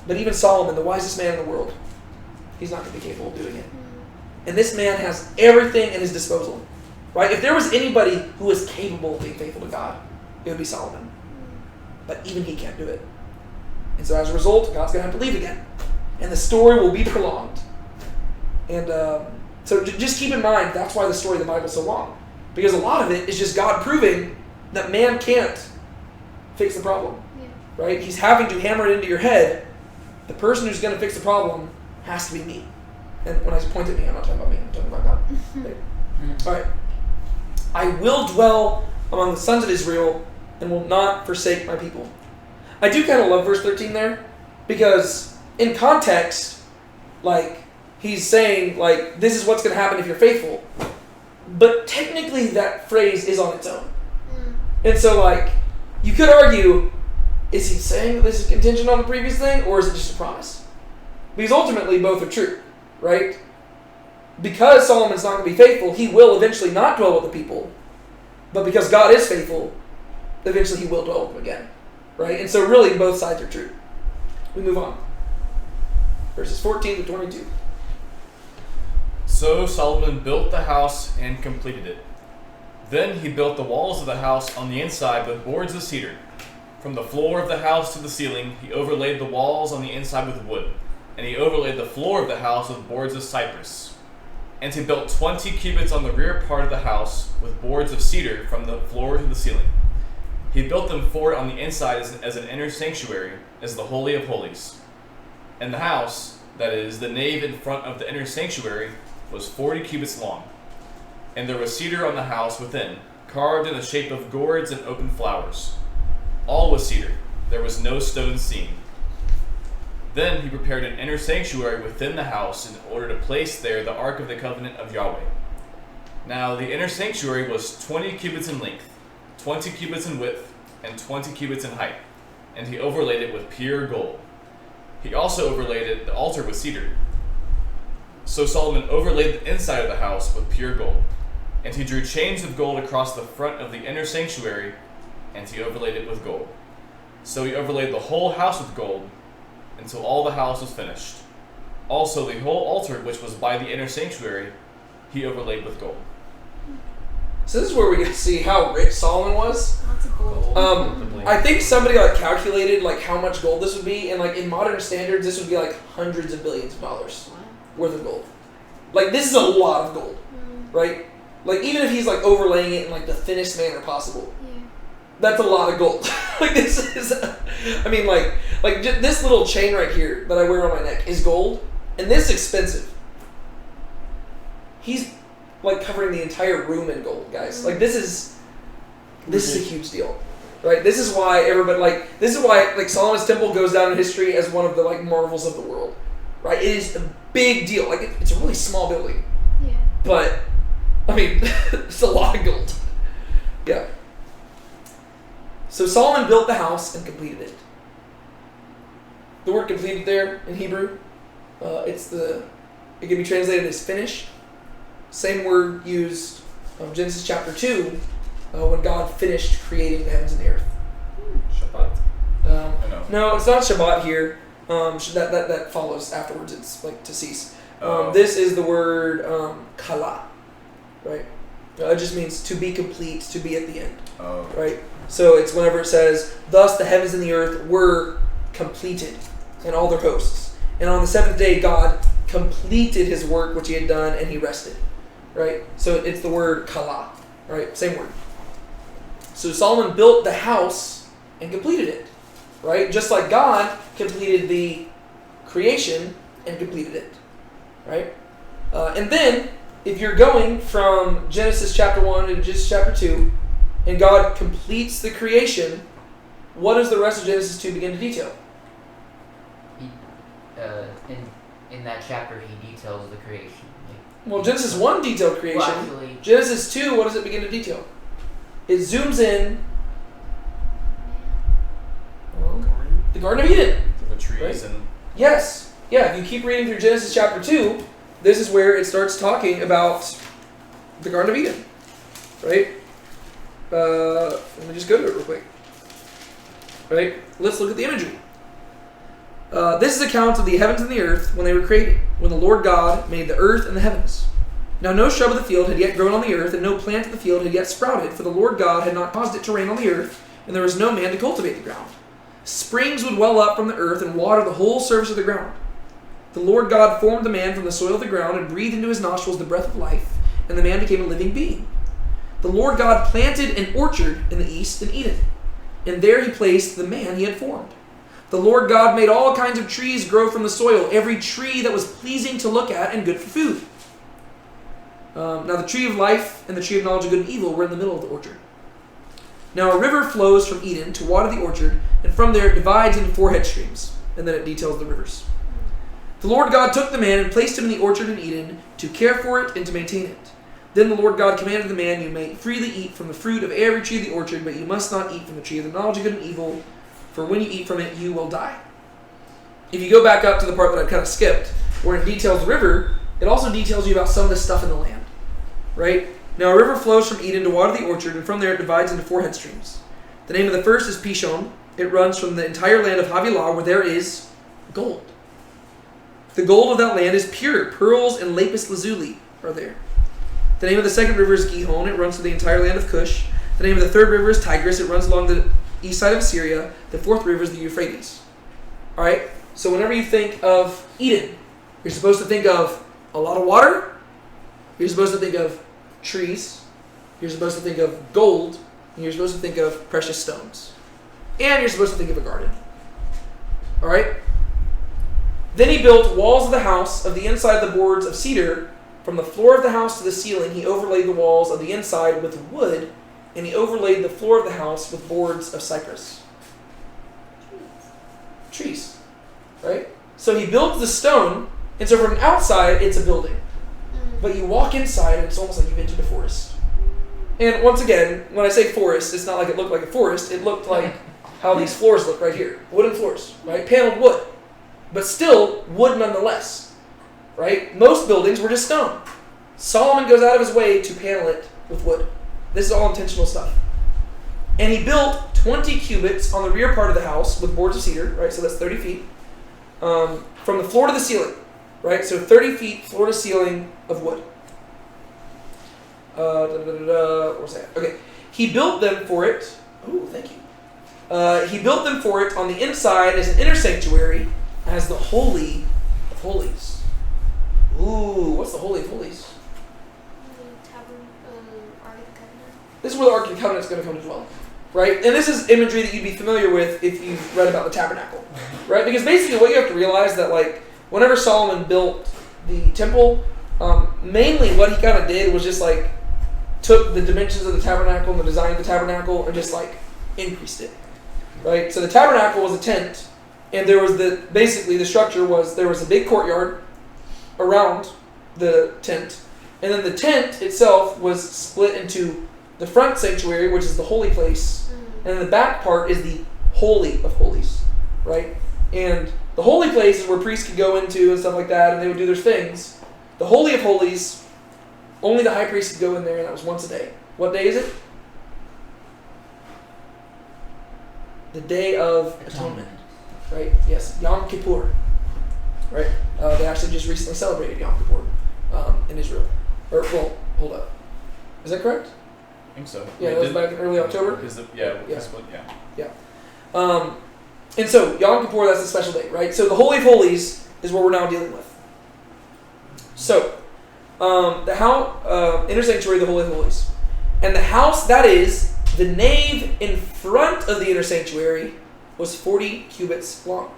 Speaker 1: But even Solomon, the wisest man in the world, he's not going to be capable of doing it. And this man has everything at his disposal. Right? If there was anybody who was capable of being faithful to God, it would be Solomon. But even he can't do it. And so as a result, God's going to have to leave again. And the story will be prolonged. And so just keep in mind, that's why the story of the Bible is so long. Because a lot of it is just God proving that man can't fix the problem. Yeah. Right? He's having to hammer it into your head. The person who's going to fix the problem has to be me. And when I point at me, I'm not talking about me. I'm talking about God. Right? All right. I will dwell among the sons of Israel and will not forsake my people. I do kind of love verse 13 there, because in context, he's saying, this is what's going to happen if you're faithful. But technically that phrase is on its own. And so, you could argue, is he saying that this is contingent on the previous thing, or is it just a promise? Because ultimately both are true, right? Because Solomon's not going to be faithful, he will eventually not dwell with the people. But because God is faithful, eventually he will dwell with them again. Right? And so really both sides are true. We move on. Verses 14 to 22.
Speaker 5: So Solomon built the house and completed it. Then he built the walls of the house on the inside with boards of cedar. From the floor of the house to the ceiling, he overlaid the walls on the inside with wood, and he overlaid the floor of the house with boards of cypress. And he built 20 cubits on the rear part of the house with boards of cedar from the floor to the ceiling. He built them for it on the inside as an inner sanctuary, as the Holy of Holies. And the house, that is, the nave in front of the inner sanctuary, was 40 cubits long. And there was cedar on the house within, carved in the shape of gourds and open flowers. All was cedar. There was no stone seen. Then he prepared an inner sanctuary within the house in order to place there the Ark of the Covenant of Yahweh. Now the inner sanctuary was 20 cubits in length, 20 cubits in width, and 20 cubits in height, and he overlaid it with pure gold. He also overlaid the altar with cedar. So Solomon overlaid the inside of the house with pure gold, and he drew chains of gold across the front of the inner sanctuary, and he overlaid it with gold. So he overlaid the whole house with gold until all the house was finished. Also the whole altar, which was by the inner sanctuary, he overlaid with gold.
Speaker 1: So this is where we get to see how rich Solomon was.
Speaker 3: Lots of gold.
Speaker 1: I think somebody like calculated like how much gold this would be, and like in modern standards, this would be like hundreds of billions of dollars worth of gold. Like this is a lot of gold, right? Like even if he's like overlaying it in like the thinnest manner possible, that's a lot of gold. Like this is, I mean like this little chain right here that I wear on my neck is gold, and this is expensive. He's like covering the entire room in gold, guys. Like this is a huge deal, right? This is why everybody like Solomon's temple goes down in history as one of the like marvels of the world, right? It is a big deal. Like it's a really small building, but I mean it's a lot of gold. Yeah. So Solomon built the house and completed it. The word completed there in Hebrew, it can be translated as finished. Same word used in Genesis chapter 2 when God finished creating the heavens and the earth.
Speaker 5: Shabbat?
Speaker 1: No, it's not Shabbat here. That follows afterwards. It's like to cease. This is the word kala, right? It just means to be complete, to be at the end, right? So it's whenever it says, thus the heavens and the earth were completed and all their hosts. And on the seventh day, God completed his work which he had done and he rested. Right? So it's the word kala. Right? Same word. So Solomon built the house and completed it. Right? Just like God completed the creation and completed it. Right? And then, if you're going from Genesis chapter 1 to Genesis chapter 2, and God completes the creation, what does the rest of Genesis 2 begin to detail?
Speaker 4: In that chapter, he details the creation.
Speaker 1: Well, Genesis 1 detailed creation.
Speaker 4: Well, actually,
Speaker 1: Genesis 2, what does it begin to detail? It zooms in. The Garden of Eden.
Speaker 5: The trees
Speaker 1: right?
Speaker 5: and...
Speaker 1: Yes. Yeah, if you keep reading through Genesis chapter 2, this is where it starts talking about the Garden of Eden. Right? Let me just go to it real quick. Right? Let's look at the imagery. This is account of the heavens and the earth when they were created, when the Lord God made the earth and the heavens. Now no shrub of the field had yet grown on the earth, and no plant of the field had yet sprouted, for the Lord God had not caused it to rain on the earth, and there was no man to cultivate the ground. Springs would well up from the earth and water the whole surface of the ground. The Lord God formed the man from the soil of the ground and breathed into his nostrils the breath of life, and the man became a living being. The Lord God planted an orchard in the east in Eden, and there he placed the man he had formed. The Lord God made all kinds of trees grow from the soil, every tree that was pleasing to look at and good for food. Now the tree of life and the tree of knowledge of good and evil were in the middle of the orchard. Now a river flows from Eden to water the orchard, and from there it divides into 4 head streams, and then it details the rivers. The Lord God took the man and placed him in the orchard in Eden to care for it and to maintain it. Then the Lord God commanded the man, you may freely eat from the fruit of every tree of the orchard, but you must not eat from the tree of the knowledge of good and evil, for when you eat from it, you will die. If you go back up to the part that I've kind of skipped, where it details the river, it also details you about some of the stuff in the land. Right? Now a river flows from Eden to water the orchard, and from there it divides into 4 head streams. The name of the first is Pishon. It runs from the entire land of Havilah, where there is gold. The gold of that land is pure. Pearls and lapis lazuli are there. The name of the second river is Gihon. It runs through the entire land of Cush. The name of the third river is Tigris. It runs along the east side of Assyria. The fourth river is the Euphrates. Alright? So whenever you think of Eden, you're supposed to think of a lot of water. You're supposed to think of trees. You're supposed to think of gold. and you're supposed to think of precious stones. And you're supposed to think of a garden. Alright? Then he built walls of the house of the inside of the boards of cedar. From the floor of the house to the ceiling, he overlaid the walls of the inside with wood, and he overlaid the floor of the house with boards of cypress. Trees. Right? So he builds the stone, and so from outside, it's a building. But you walk inside, and it's almost like you've entered a forest. And once again, when I say forest, it's not like it looked like a forest. It looked like how these floors look right here. Wooden floors, right? Paneled wood. But still, wood nonetheless. Right? Most buildings were just stone. Solomon goes out of his way to panel it with wood. This is all intentional stuff. And he built 20 cubits on the rear part of the house with boards of cedar, right? So that's 30 feet. From the floor to the ceiling, right? So 30 feet floor to ceiling of wood. What was that? Okay. He built them for it. Oh, thank you. He built them for it on the inside as an inner sanctuary, as the Holy of Holies. Ooh, what's the Holy of Holies?
Speaker 3: Ark of the Covenant.
Speaker 1: This is where the Ark of the Covenant is going to come to dwell. Right? And this is imagery that you'd be familiar with if you've read about the tabernacle. Right? Because basically what you have to realize that like whenever Solomon built the temple, mainly what he kind of did was just like took the dimensions of the tabernacle and the design of the tabernacle and just like increased it. Right? So the tabernacle was a tent, and there was basically the structure was there was a big courtyard around the tent, and then the tent itself was split into the front sanctuary, which is the holy place, and then the back part is the Holy of Holies, right? And the holy place is where priests could go into and stuff like that, and they would do their things. The Holy of Holies, only the high priest could go in there, and that was once a day. What day is it? The Day of Atonement. Right? Yes, Yom Kippur. Right? They actually just recently celebrated Yom Kippur in Israel. Or, well, hold up. Is that correct?
Speaker 5: I think so.
Speaker 1: Yeah, that was back in early October.
Speaker 5: Yeah.
Speaker 1: And so, Yom Kippur, that's a special day, right? So the Holy of Holies is what we're now dealing with. So, the house, inner sanctuary, the Holy of Holies. And the house, that is, the nave in front of the inner sanctuary was 40 cubits long.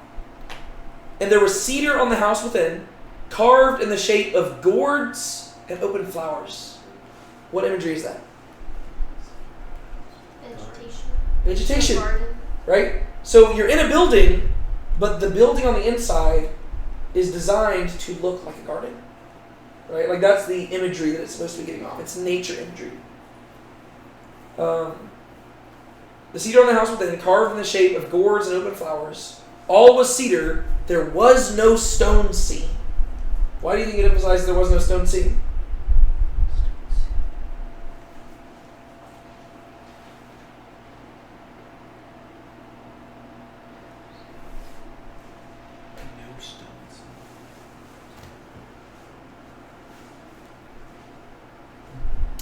Speaker 1: And there was cedar on the house within, carved in the shape of gourds and open flowers. What imagery is that? Vegetation.
Speaker 3: Garden.
Speaker 1: Right? So you're in a building, but the building on the inside is designed to look like a garden. Right? Like that's the imagery that it's supposed to be getting off. It's nature imagery. The cedar on the house within, carved in the shape of gourds and open flowers. All was cedar. There was no stone seen. Why do you think it emphasizes there was no stone seen?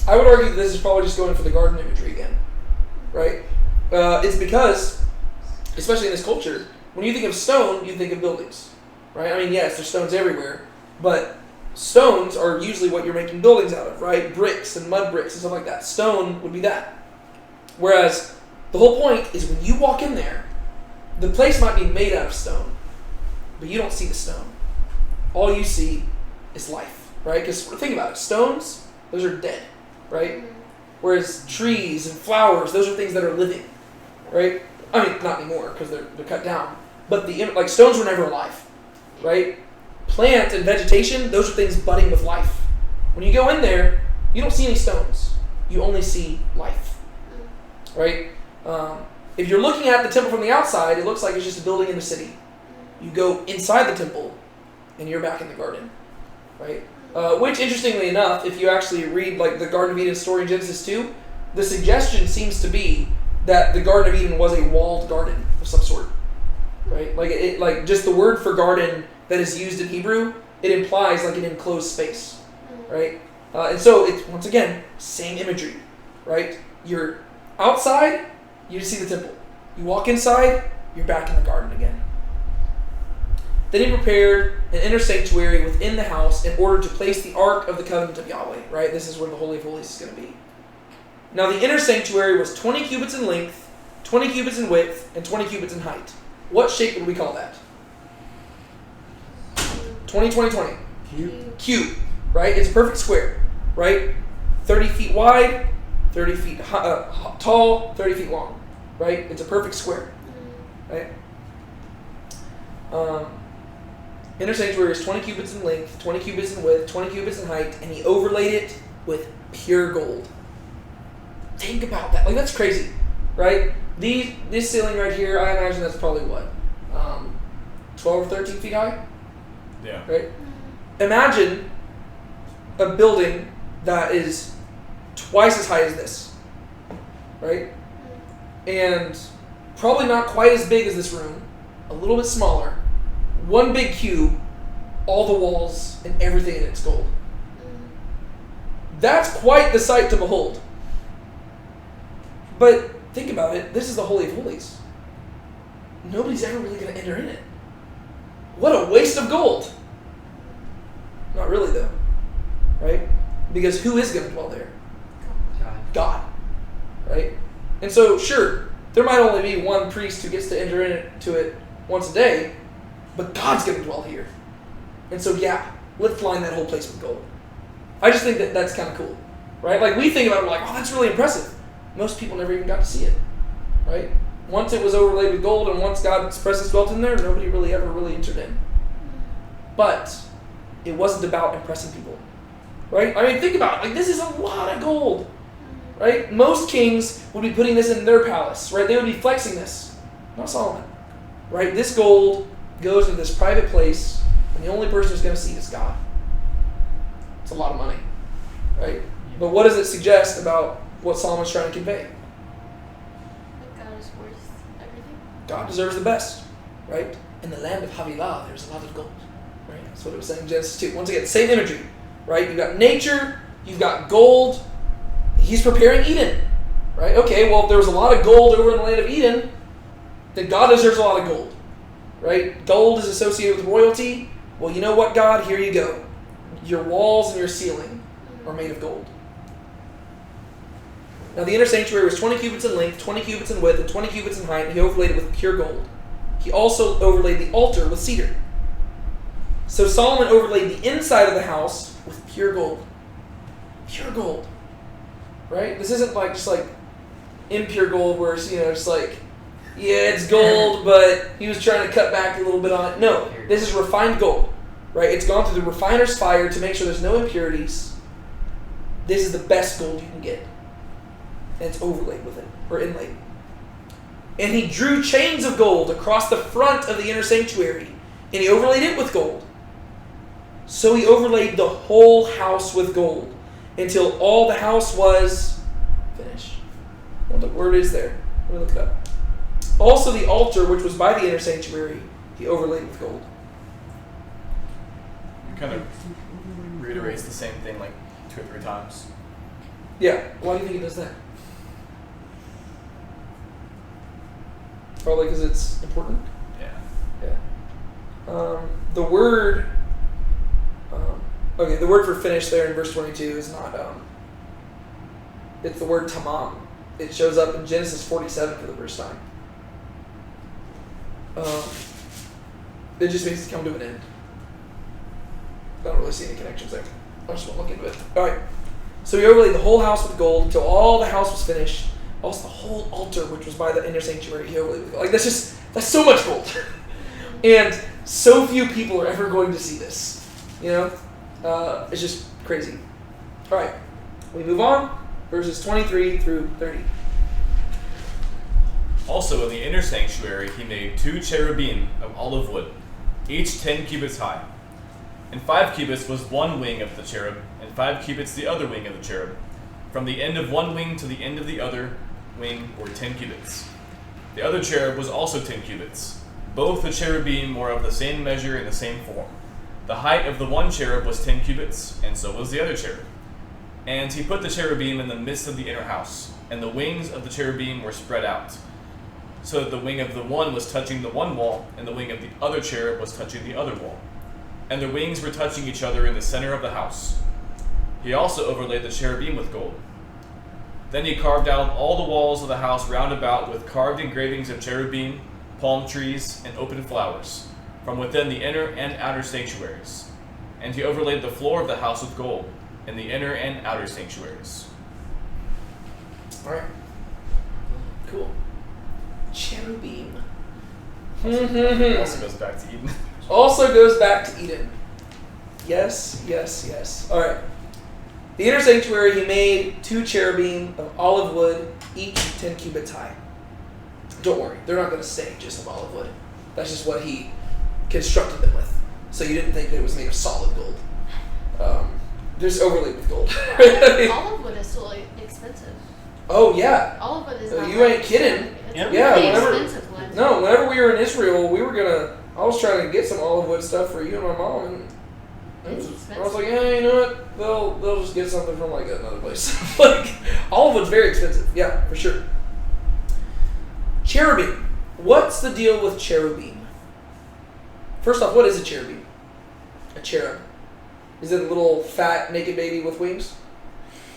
Speaker 1: I would argue that this is probably just going for the garden imagery again, right? It's because, especially in this culture, when you think of stone, you think of buildings, right? I mean, yes, there's stones everywhere, but stones are usually what you're making buildings out of, right? Bricks and mud bricks and stuff like that. Stone would be that. Whereas the whole point is when you walk in there, the place might be made out of stone, but you don't see the stone. All you see is life, right? Because think about it, stones, those are dead. Right? Whereas trees and flowers, those are things that are living, right? I mean, not anymore because they're cut down. But like stones were never alive, right? Plant and vegetation, those are things budding with life. When you go in there, you don't see any stones. You only see life, right? If you're looking at the temple from the outside, it looks like it's just a building in the city. You go inside the temple, and you're back in the garden, right? Which, interestingly enough, if you actually read like the Garden of Eden story in Genesis 2, the suggestion seems to be that the Garden of Eden was a walled garden of some sort, right? Like just the word for garden that is used in Hebrew, it implies like an enclosed space, right? And so it's once again same imagery, right? You're outside, you see the temple. You walk inside, you're back in the garden again. Then he prepared an inner sanctuary within the house in order to place the Ark of the Covenant of Yahweh, right? This is where the Holy of Holies is going to be. Now the inner sanctuary was 20 cubits in length, 20 cubits in width, and 20 cubits in height. What shape would we call that? 20, 20, 20. Cube, right? It's a perfect square, right? 30 feet wide, 30 feet tall, 30 feet long, right? It's a perfect square, right? Inner sanctuary is 20 cubits in length, 20 cubits in width, 20 cubits in height, and he overlaid it with pure gold. Think about that. Like, that's crazy, right? This ceiling right here, I imagine that's probably what? 12 or 13 feet high?
Speaker 5: Yeah.
Speaker 1: Right? Imagine a building that is twice as high as this, right? And probably not quite as big as this room, a little bit smaller. One big cube, all the walls and everything in it's gold. That's quite the sight to behold. But think about it, this is the Holy of Holies. Nobody's ever really going to enter in it. What a waste of gold. Not really, though. Right? Because who is going to dwell there? God. Right? And so, sure, there might only be one priest who gets to enter into it once a day, but God's going to dwell here. And so, yeah, let's line that whole place with gold. I just think that that's kind of cool. Right? Like, we think about it, we're like, oh, that's really impressive. Most people never even got to see it. Right? Once it was overlaid with gold and once God's presence dwelt in there, nobody really ever really entered in. But it wasn't about impressing people. Right? I mean, think about it. Like, this is a lot of gold. Right? Most kings would be putting this in their palace. Right? They would be flexing this. Not Solomon. Right? This gold goes into this private place, and the only person who's going to see it is God. It's a lot of money. Right? But what does it suggest about what Solomon's trying to convey?
Speaker 3: That God is worth everything.
Speaker 1: God deserves the best. Right? In the land of Havilah, there's a lot of gold. Right? That's what it was saying in Genesis 2. Once again, same imagery. Right? You've got nature, you've got gold. He's preparing Eden. Right? Okay, well, if there was a lot of gold over in the land of Eden, then God deserves a lot of gold. Right? Gold is associated with royalty. Well, you know what, God? Here you go. Your walls and your ceiling are made of gold. Now, the inner sanctuary was 20 cubits in length, 20 cubits in width, and 20 cubits in height, and he overlaid it with pure gold. He also overlaid the altar with cedar. So Solomon overlaid the inside of the house with pure gold. Pure gold. Right? This isn't like just like impure gold where it's, just like, yeah, it's gold, but he was trying to cut back a little bit on it. No, this is refined gold. Right? It's gone through the refiner's fire to make sure there's no impurities. This is the best gold you can get. And it's overlaid with it, or inlaid. And he drew chains of gold across the front of the inner sanctuary, and he overlaid it with gold. So he overlaid the whole house with gold until all the house was finished. What the word is there? Let me look it up. Also the altar, which was by the inner sanctuary, he overlaid with gold.
Speaker 5: It kind of reiterates the same thing like 2 or 3 times.
Speaker 1: Yeah. Why do you think he does that? Probably because it's important. Yeah. The word. The word for finish there in verse 22 is not. It's the word tamam. It shows up in Genesis 47 for the first time. It just means to come to an end. I don't really see any connections there. I just won't look into it. All right. So he overlaid the whole house with gold until all the house was finished. Also, the whole altar, which was by the inner sanctuary, he overlaid with gold. Like, that's so much gold. And so few people are ever going to see this. It's just crazy. All right. We move on. Verses 23 through 30.
Speaker 5: Also, in the inner sanctuary, he made 2 cherubim of olive wood, each 10 cubits high. And 5 cubits was one wing of the cherub, and 5 cubits the other wing of the cherub. From the end of one wing to the end of the other wing were 10 cubits. The other cherub was also 10 cubits. Both the cherubim were of the same measure and the same form. The height of the one cherub was 10 cubits, and so was the other cherub. And he put the cherubim in the midst of the inner house, and the wings of the cherubim were spread out, so that the wing of the one was touching the one wall, and the wing of the other cherub was touching the other wall. And their wings were touching each other in the center of the house. He also overlaid the cherubim with gold. Then he carved out all the walls of the house round about with carved engravings of cherubim, palm trees, and open flowers, from within the inner and outer sanctuaries. And he overlaid the floor of the house with gold, in the inner and outer sanctuaries.
Speaker 1: All right. Cool. Cherubim.
Speaker 5: Also goes back to Eden.
Speaker 1: Also goes back to Eden. Yes, yes, yes. All right. The inner sanctuary, he made 2 cherubim of olive wood, each 10 cubits high. Don't worry, they're not going to stay just of olive wood. That's just what he constructed them with. So you didn't think that it was made of solid gold. They're just overlaid with gold.
Speaker 3: Olive wood is still expensive.
Speaker 1: Oh, yeah.
Speaker 3: Olive wood is not
Speaker 1: You ain't kidding.
Speaker 3: It's
Speaker 2: Yeah.
Speaker 3: a
Speaker 1: Yeah,
Speaker 3: really
Speaker 1: whenever-
Speaker 3: expensive wood.
Speaker 1: No, whenever we were in Israel, I was trying to get some olive wood stuff for you and my mom, and
Speaker 3: It's
Speaker 1: I was
Speaker 3: expensive.
Speaker 1: like, yeah, you know what? They'll just get something from like another place. Like, olive wood's very expensive. Yeah, for sure. Cherubim. What's the deal with cherubim? First off, what is a cherubim? A cherub. Is it a little fat naked baby with wings?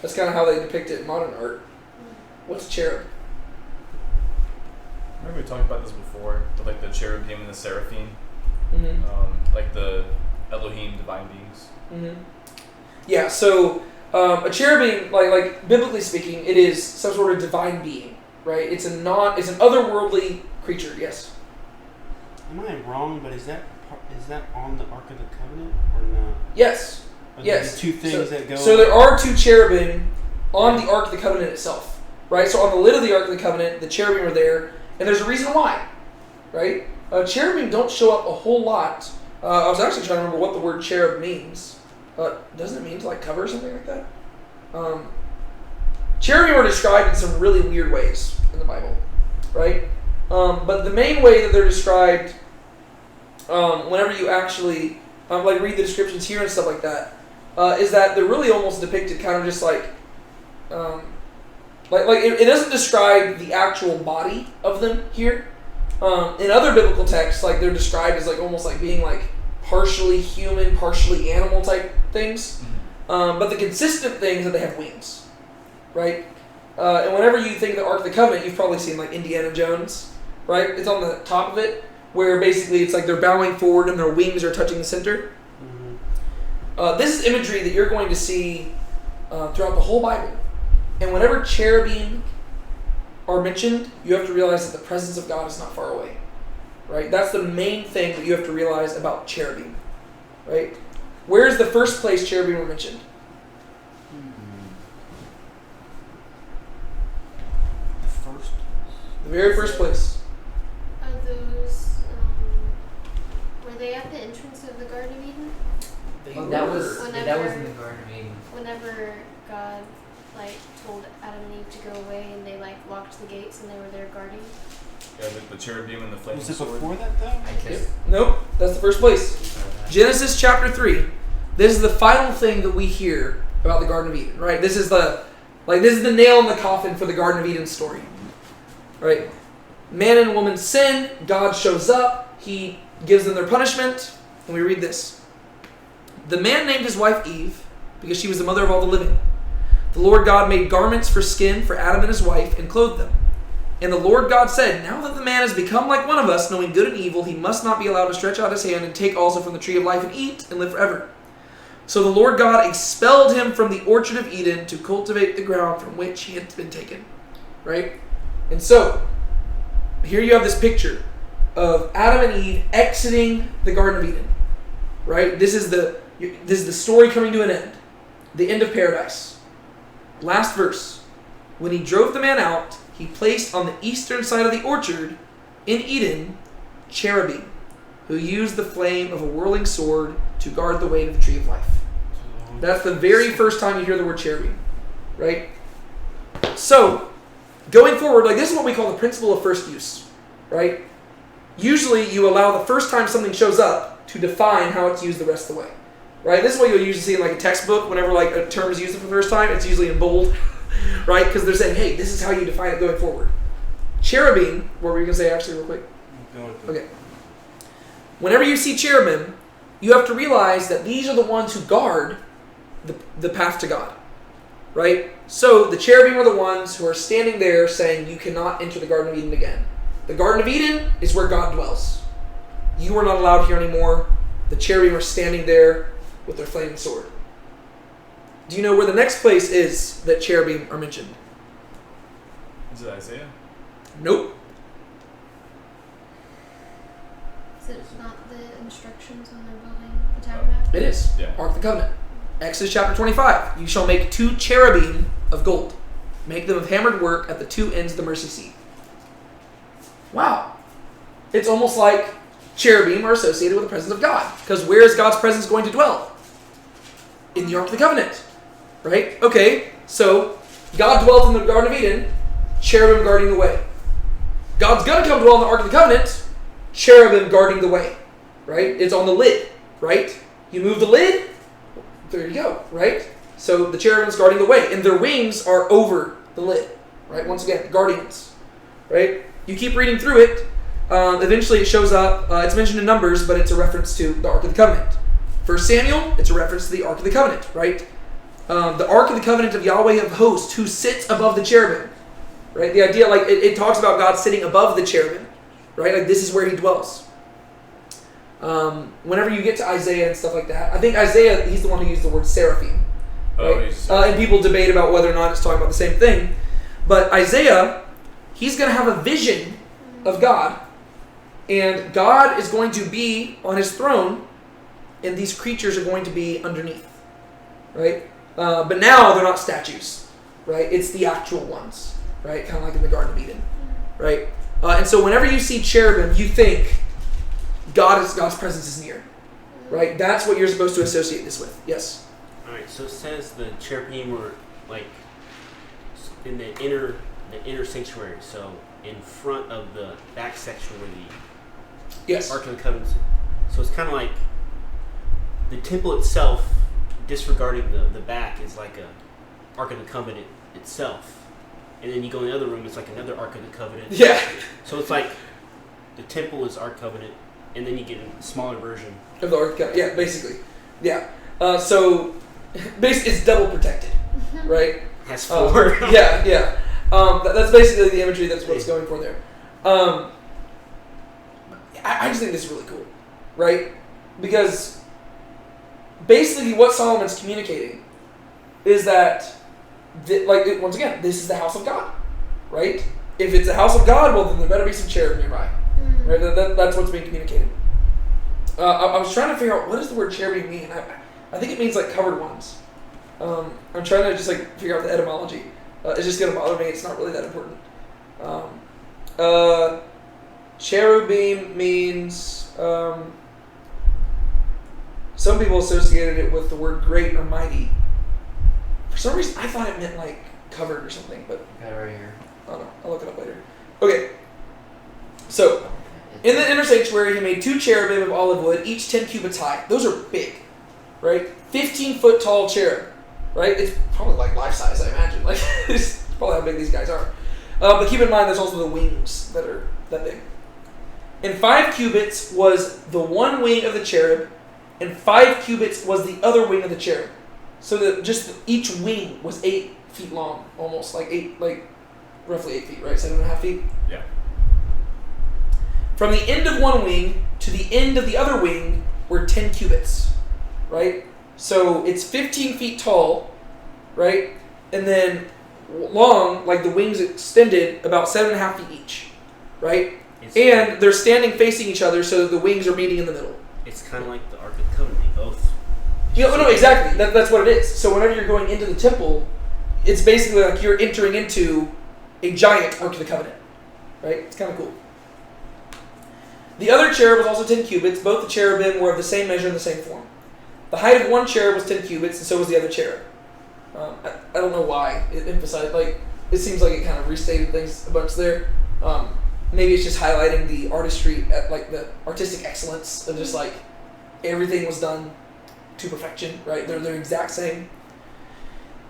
Speaker 1: That's kind of how they depict it in modern art. What's a cherub?
Speaker 5: Remember we talked about this before, with like the cherubim and the seraphim,
Speaker 1: Mm-hmm.
Speaker 5: like the Elohim divine beings.
Speaker 1: Mm-hmm. Yeah, so a cherubim, like biblically speaking, it is some sort of divine being, right? It's an otherworldly creature. Yes.
Speaker 2: Am I wrong? But is that on the Ark of the Covenant or not?
Speaker 1: Yes.
Speaker 2: Are
Speaker 1: Yes.
Speaker 2: there 2 things that go?
Speaker 1: So there are 2 cherubim on the Ark of the Covenant itself, right? So on the lid of the Ark of the Covenant, the cherubim are there, and there's a reason why, right? Cherubim don't show up a whole lot. I was actually trying to remember what the word cherub means. Doesn't it mean to like cover or something like that? Cherubim are described in some really weird ways in the Bible, right? But the main way that they're described, whenever you actually like read the descriptions here and stuff like that, is that they're really almost depicted kind of just like it doesn't describe the actual body of them here. In other biblical texts, like they're described as like almost like being like partially human, partially animal type things. But the consistent thing is that they have wings, right? And whenever you think of the Ark of the Covenant, you've probably seen like Indiana Jones, right? It's on the top of it, where basically it's like they're bowing forward and their wings are touching the center.
Speaker 2: Mm-hmm.
Speaker 1: This is imagery that you're going to see throughout the whole Bible. And whenever cherubim are mentioned, you have to realize that the presence of God is not far away, right? That's the main thing that you have to realize about cherubim, right? Where is the first place cherubim were mentioned?
Speaker 2: The first.
Speaker 1: The very first place.
Speaker 3: Are those, were they at the entrance of the Garden of Eden?
Speaker 4: Well, that was in the
Speaker 3: Whenever-
Speaker 4: Garden of Eden.
Speaker 3: Whenever God, told Adam and Eve to go away and they, locked the gates and they were there guarding?
Speaker 5: Yeah, the cherubim and the flaming
Speaker 2: Was it
Speaker 5: sword.
Speaker 2: before that though?
Speaker 4: I guess.
Speaker 1: Nope, that's the first place. Genesis chapter 3. This is the final thing that we hear about the Garden of Eden, right? This is the nail in the coffin for the Garden of Eden story. Right? Man and woman sin, God shows up, he gives them their punishment, and we read this. The man named his wife Eve, because she was the mother of all the living. The Lord God made garments for skin for Adam and his wife and clothed them. And the Lord God said, now that the man has become like one of us, knowing good and evil, he must not be allowed to stretch out his hand and take also from the tree of life and eat and live forever. So the Lord God expelled him from the orchard of Eden to cultivate the ground from which he had been taken. Right? And so, here you have this picture of Adam and Eve exiting the Garden of Eden. Right? This is the story coming to an end. The end of paradise. Last verse. When he drove the man out, he placed on the eastern side of the orchard in Eden cherubim, who used the flame of a whirling sword to guard the way to the tree of life. That's the very first time you hear the word cherubim, right? So, going forward, this is what we call the principle of first use, right? Usually you allow the first time something shows up to define how it's used the rest of the way, right? This is what you'll usually see in a textbook. Whenever a term is used for the first time, it's usually in bold, right? Because they're saying, hey, this is how you define it going forward. Cherubim, what were you going to say actually real quick? Okay. Whenever you see cherubim, you have to realize that these are the ones who guard the path to God, right? So the cherubim are the ones who are standing there saying, you cannot enter the Garden of Eden again. The Garden of Eden is where God dwells. You are not allowed here anymore. The cherubim are standing there with their flaming sword. Do you know where the next place is that cherubim are mentioned?
Speaker 5: Is it Isaiah?
Speaker 1: Nope.
Speaker 3: Is it not the instructions when they're building the tabernacle?
Speaker 1: It is.
Speaker 5: Yeah.
Speaker 1: Ark of the Covenant. Exodus chapter 25. You shall make 2 cherubim of gold. Make them of hammered work at the 2 ends of the mercy seat. Wow. It's almost like cherubim are associated with the presence of God. Because where is God's presence going to dwell? In the Ark of the Covenant. Right? Okay, so God dwelt in the Garden of Eden, cherubim guarding the way. God's going to come dwell in the Ark of the Covenant, cherubim guarding the way. Right? It's on the lid. Right? You move the lid, there you go. Right? So the cherubim's guarding the way, and their wings are over the lid. Right? Once again, guardians. Right? You keep reading through it. Eventually it shows up. It's mentioned in Numbers, but it's a reference to the Ark of the Covenant. 1 Samuel, it's a reference to the Ark of the Covenant, right? The Ark of the Covenant of Yahweh of hosts, who sits above the cherubim, right? The idea, like, it talks about God sitting above the cherubim, right? Like, this is where he dwells. Whenever you get to Isaiah and stuff like that, I think Isaiah, he's the one who used the word seraphim, right? And people debate about whether or not it's talking about the same thing. But Isaiah, he's going to have a vision of God, and God is going to be on his throne, and these creatures are going to be underneath, right? But now they're not statues, right? It's the actual ones, right? Kind of like in the Garden of Eden, right? And so whenever you see cherubim, you think God's presence is near, right? That's what you're supposed to associate this with. Yes?
Speaker 2: All right, so it says the cherubim were like in the inner sanctuary, so in front of the back section where the
Speaker 1: Yes.
Speaker 2: Ark of the Covenant. So it's kind of like the temple itself, disregarding the back, is like a Ark of the Covenant itself. And then you go in the other room, it's like another Ark of the Covenant.
Speaker 1: Yeah.
Speaker 2: So it's like the temple is Ark Covenant, and then you get a smaller version.
Speaker 1: Of the Ark of the Covenant. Yeah, basically. Yeah. So basically it's double protected, right?
Speaker 2: Has 4.
Speaker 1: Yeah. That's basically the imagery that's what's going for there. I just think this is really cool, right? Because basically what Solomon's communicating is that, once again, this is the house of God, right? If it's the house of God, well, then there better be some cherub nearby, right? That's what's being communicated. I was trying to figure out, what does the word cherubim mean? I think it means like covered ones. I'm trying to just like figure out the etymology. It's just going to bother me. It's not really that important. Cherubim means, some people associated it with the word great or mighty. For some reason, I thought it meant like covered or something, but
Speaker 4: Got it right here.
Speaker 1: I don't know. I'll look it up later. Okay. So, in the inner sanctuary, he made 2 cherubim of olive wood, each 10 cubits high. Those are big, right? 15-foot tall cherub, right? It's probably like life size, I imagine. Like, it's probably how big these guys are. But keep in mind, there's also the wings that are that big. And 5 cubits was the one wing of the cherub, and 5 cubits was the other wing of the cherub. So that just each wing was 8 feet long, almost roughly 8 feet, right? 7.5 feet.
Speaker 5: Yeah.
Speaker 1: From the end of one wing to the end of the other wing were 10 cubits, right? So it's 15 feet tall, right? And then long, like the wings extended about 7.5 feet each, right? And they're standing facing each other, so the wings are meeting in the middle.
Speaker 2: It's kind of like the Ark of the Covenant. They both.
Speaker 1: Yeah, no, exactly. That's what it is. So whenever you're going into the temple, it's basically like you're entering into a giant Ark of the Covenant, right? It's kind of cool. The other cherub was also 10 cubits. Both the cherubim were of the same measure and the same form. The height of one cherub was 10 cubits, and so was the other cherub. I don't know why it emphasized, it seems like it kind of restated things a bunch there. Maybe it's just highlighting the artistry, the artistic excellence of just everything was done to perfection, right? They're the exact same.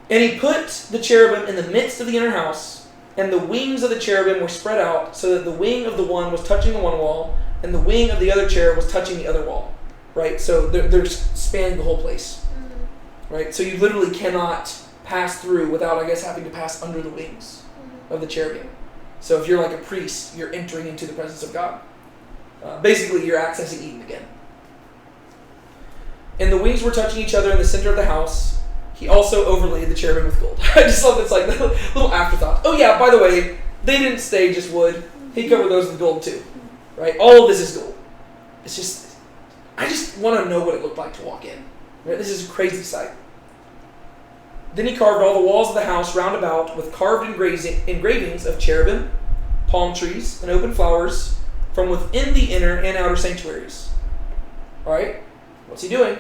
Speaker 1: And he put the cherubim in the midst of the inner house, and the wings of the cherubim were spread out, so that the wing of the one was touching the one wall, and the wing of the other cherub was touching the other wall, right? So they're spanning the whole place, right? So you literally cannot pass through without, I guess, having to pass under the wings of the cherubim. So if you're like a priest, you're entering into the presence of God. Basically, you're accessing Eden again. And the wings were touching each other in the center of the house. He also overlaid the cherubim with gold. I just love it's like a little afterthought. Oh yeah, by the way, they didn't stay just wood. He covered those with gold too. Right? All of this is gold. It's just, I just want to know what it looked like to walk in. Right? This is a crazy sight. Then he carved all the walls of the house round about with carved engravings of cherubim, palm trees, and open flowers from within the inner and outer sanctuaries. All right? What's he doing?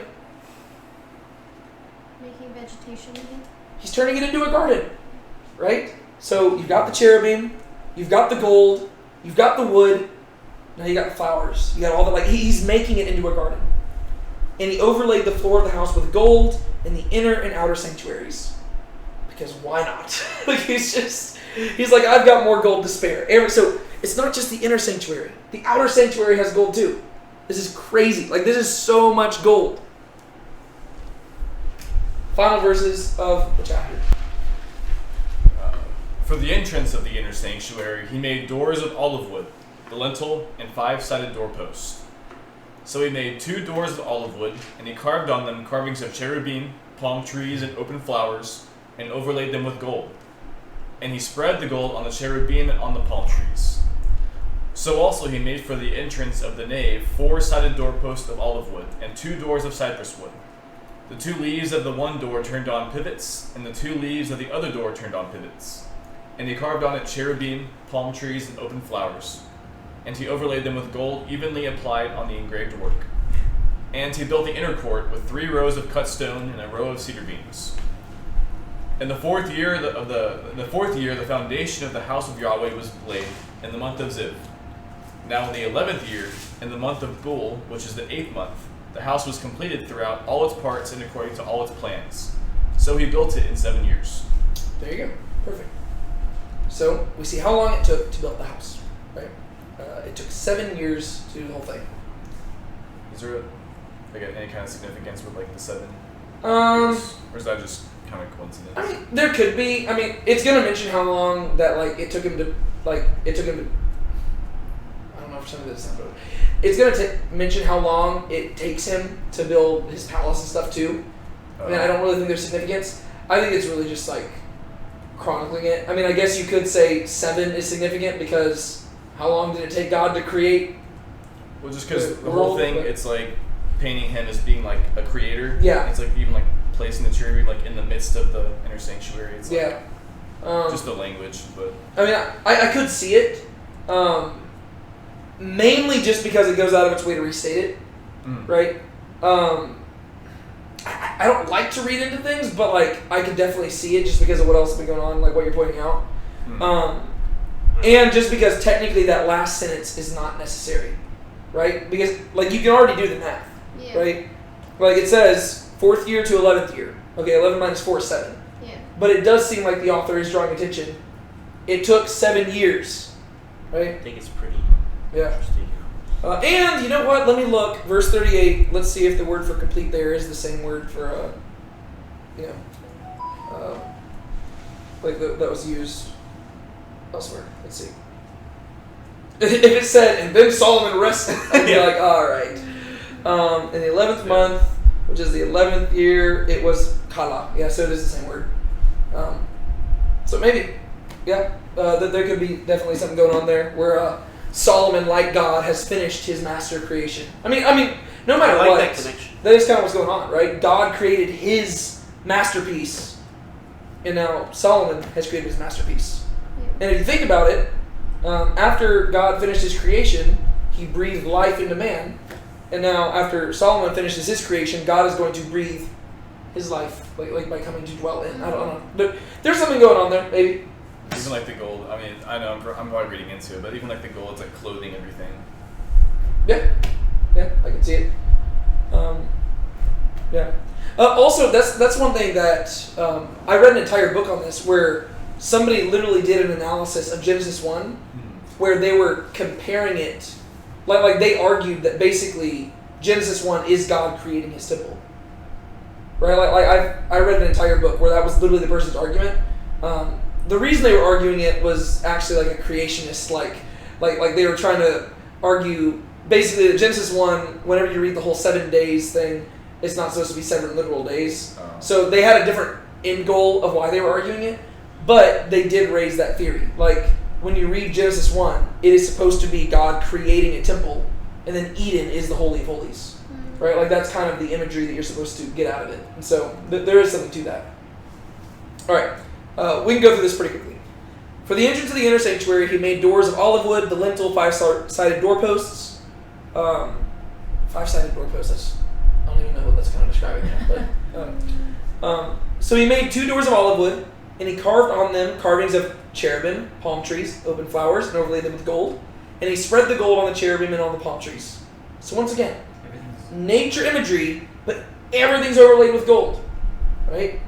Speaker 3: Making vegetation again.
Speaker 1: He's turning it into a garden. Right? So you've got the cherubim, you've got the gold, you've got the wood, now you got the flowers. You got all the, like, he's making it into a garden. And he overlaid the floor of the house with gold in the inner and outer sanctuaries. Because why not? Like he's like, I've got more gold to spare. So it's not just the inner sanctuary. The outer sanctuary has gold too. This is crazy. Like this is so much gold. Final verses of the chapter.
Speaker 5: For the entrance of the inner sanctuary, he made doors of olive wood, the lintel, and 5-sided doorposts. So he made 2 doors of olive wood, and he carved on them carvings of cherubim, palm trees, and open flowers, and overlaid them with gold. And he spread the gold on the cherubim and on the palm trees. So also he made for the entrance of the nave 4-sided doorposts of olive wood, and 2 doors of cypress wood. The 2 leaves of the one door turned on pivots, and the 2 leaves of the other door turned on pivots. And he carved on it cherubim, palm trees, and open flowers. And he overlaid them with gold evenly applied on the engraved work. And he built the inner court with 3 rows of cut stone and a row of cedar beams. In the 4th year the foundation of the house of Yahweh was laid in the month of Ziv. Now in the 11th year, in the month of Bul, which is the 8th month, the house was completed throughout all its parts and according to all its plans. So he built it in 7 years.
Speaker 1: There you go. Perfect. So we see how long it took to build the house. Right? It took 7 years to do the whole thing.
Speaker 5: Is there any kind of significance with like the 7 years? Or is that just kind of coincidence?
Speaker 1: I mean, there could be. I mean, it's gonna mention how long that it took him to I don't know if some of this sounds. It's gonna mention how long it takes him to build his palace and stuff too. I mean, I don't really think there's significance. I think it's really just like chronicling it. I mean, I guess you could say 7 is significant because how long did it take God to create?
Speaker 5: Well, just because the whole thing, it's like painting him as being like a creator.
Speaker 1: Yeah.
Speaker 5: It's like even like placing the cherubim like in the midst of the inner sanctuary. It's like,
Speaker 1: yeah.
Speaker 5: Just the language, but
Speaker 1: I mean, I could see it. Mainly just because it goes out of its way to restate it, right? I don't like to read into things, but like I could definitely see it just because of what else has been going on, like what you're pointing out. And just because technically that last sentence is not necessary, right? Because like you can already do the math, right? Like it says 4th year to 11th year. Okay, 11 minus 4 is 7.
Speaker 3: Yeah.
Speaker 1: But it does seem like the author is drawing attention. It took 7 years, right?
Speaker 2: I think it's pretty
Speaker 1: Yeah.
Speaker 2: interesting.
Speaker 1: And you know what? Let me look. Verse 38. Let's see if the word for complete there is the same word for, that was used elsewhere. Let's see. If it said, and then Solomon rested, I'd be like, all right. In the 11th month, which is the 11th year, it was Kala. Yeah, so it is the same word. So maybe, there could be definitely something going on there where Solomon, like God, has finished his master creation. I mean, no matter
Speaker 2: I like
Speaker 1: what,
Speaker 2: that connection.
Speaker 1: that is kind of what's going on, right? God created his masterpiece, and now Solomon has created his masterpiece. And if you think about it, after God finished his creation, he breathed life into man. And now after Solomon finishes his creation, God is going to breathe his life, like by coming to dwell in. I don't know. But there's something going on there, maybe.
Speaker 5: even like the gold. I mean, I know I'm probably reading into it, but even like the gold, it's like clothing everything.
Speaker 1: Yeah, I can see it. Also, that's one thing that I read an entire book on this where somebody literally did an analysis of Genesis 1 where they were comparing it, like they argued that basically Genesis 1 is God creating his temple. right? I read an entire book where that was literally the person's argument. The reason they were arguing it was actually like a creationist, like they were trying to argue basically that Genesis 1, whenever you read the whole 7 days thing, it's not supposed to be 7 literal days. So they had a different end goal of why they were arguing it, but they did raise that theory. Like when you read Genesis 1, it is supposed to be God creating a temple, and then Eden is the Holy of Holies, right? Like that's kind of the imagery that you're supposed to get out of it. And so there is something to that. All right, we can go through this pretty quickly. For the entrance of the inner sanctuary, he made doors of olive wood, the lintel, 5-sided doorposts. 5-sided doorposts. I don't even know what that's kind of describing now. So he made 2 doors of olive wood, and he carved on them carvings of cherubim, palm trees, open flowers, and overlaid them with gold. And he spread the gold on the cherubim and on the palm trees. So once again, nature imagery, but everything's overlaid with gold, right?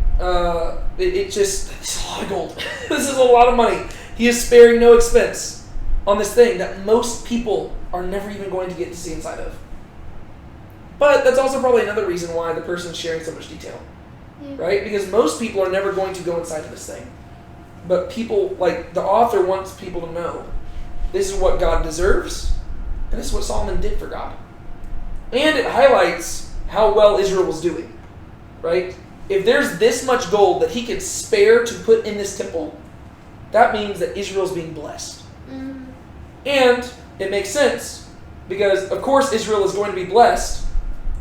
Speaker 1: It's a lot of gold. This is a lot of money. He is sparing no expense on this thing that most people are never even going to get to see inside of. But that's also probably another reason why the person's sharing so much detail, right? Because most people are never going to go inside of this thing. But people, like the author wants people to know this is what God deserves, and this is what Solomon did for God. And it highlights how well Israel was doing, right? If there's this much gold that he could spare to put in this temple, that means that Israel's being blessed. And it makes sense, because of course Israel is going to be blessed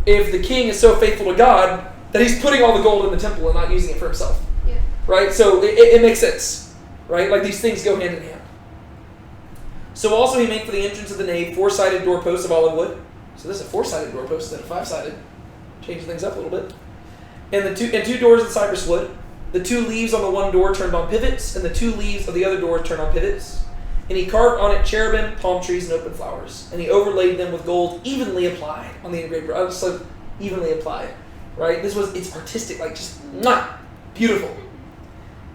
Speaker 1: if the king is so faithful to God that he's putting all the gold in the temple and not using it for himself.
Speaker 3: Yeah.
Speaker 1: Right? So it makes sense. Right? Like these things go hand in hand. So also he made for the entrance of the nave 4-sided doorposts of olive wood. So this is a 4-sided doorpost instead of 5-sided. Change things up a little bit. And 2 doors of cypress wood. The 2 leaves on the one door turned on pivots, and the 2 leaves of the other door turned on pivots. And he carved on it cherubim, palm trees, and open flowers. And he overlaid them with gold evenly applied on the engraved. I was like, evenly applied, right? It's artistic, like just beautiful.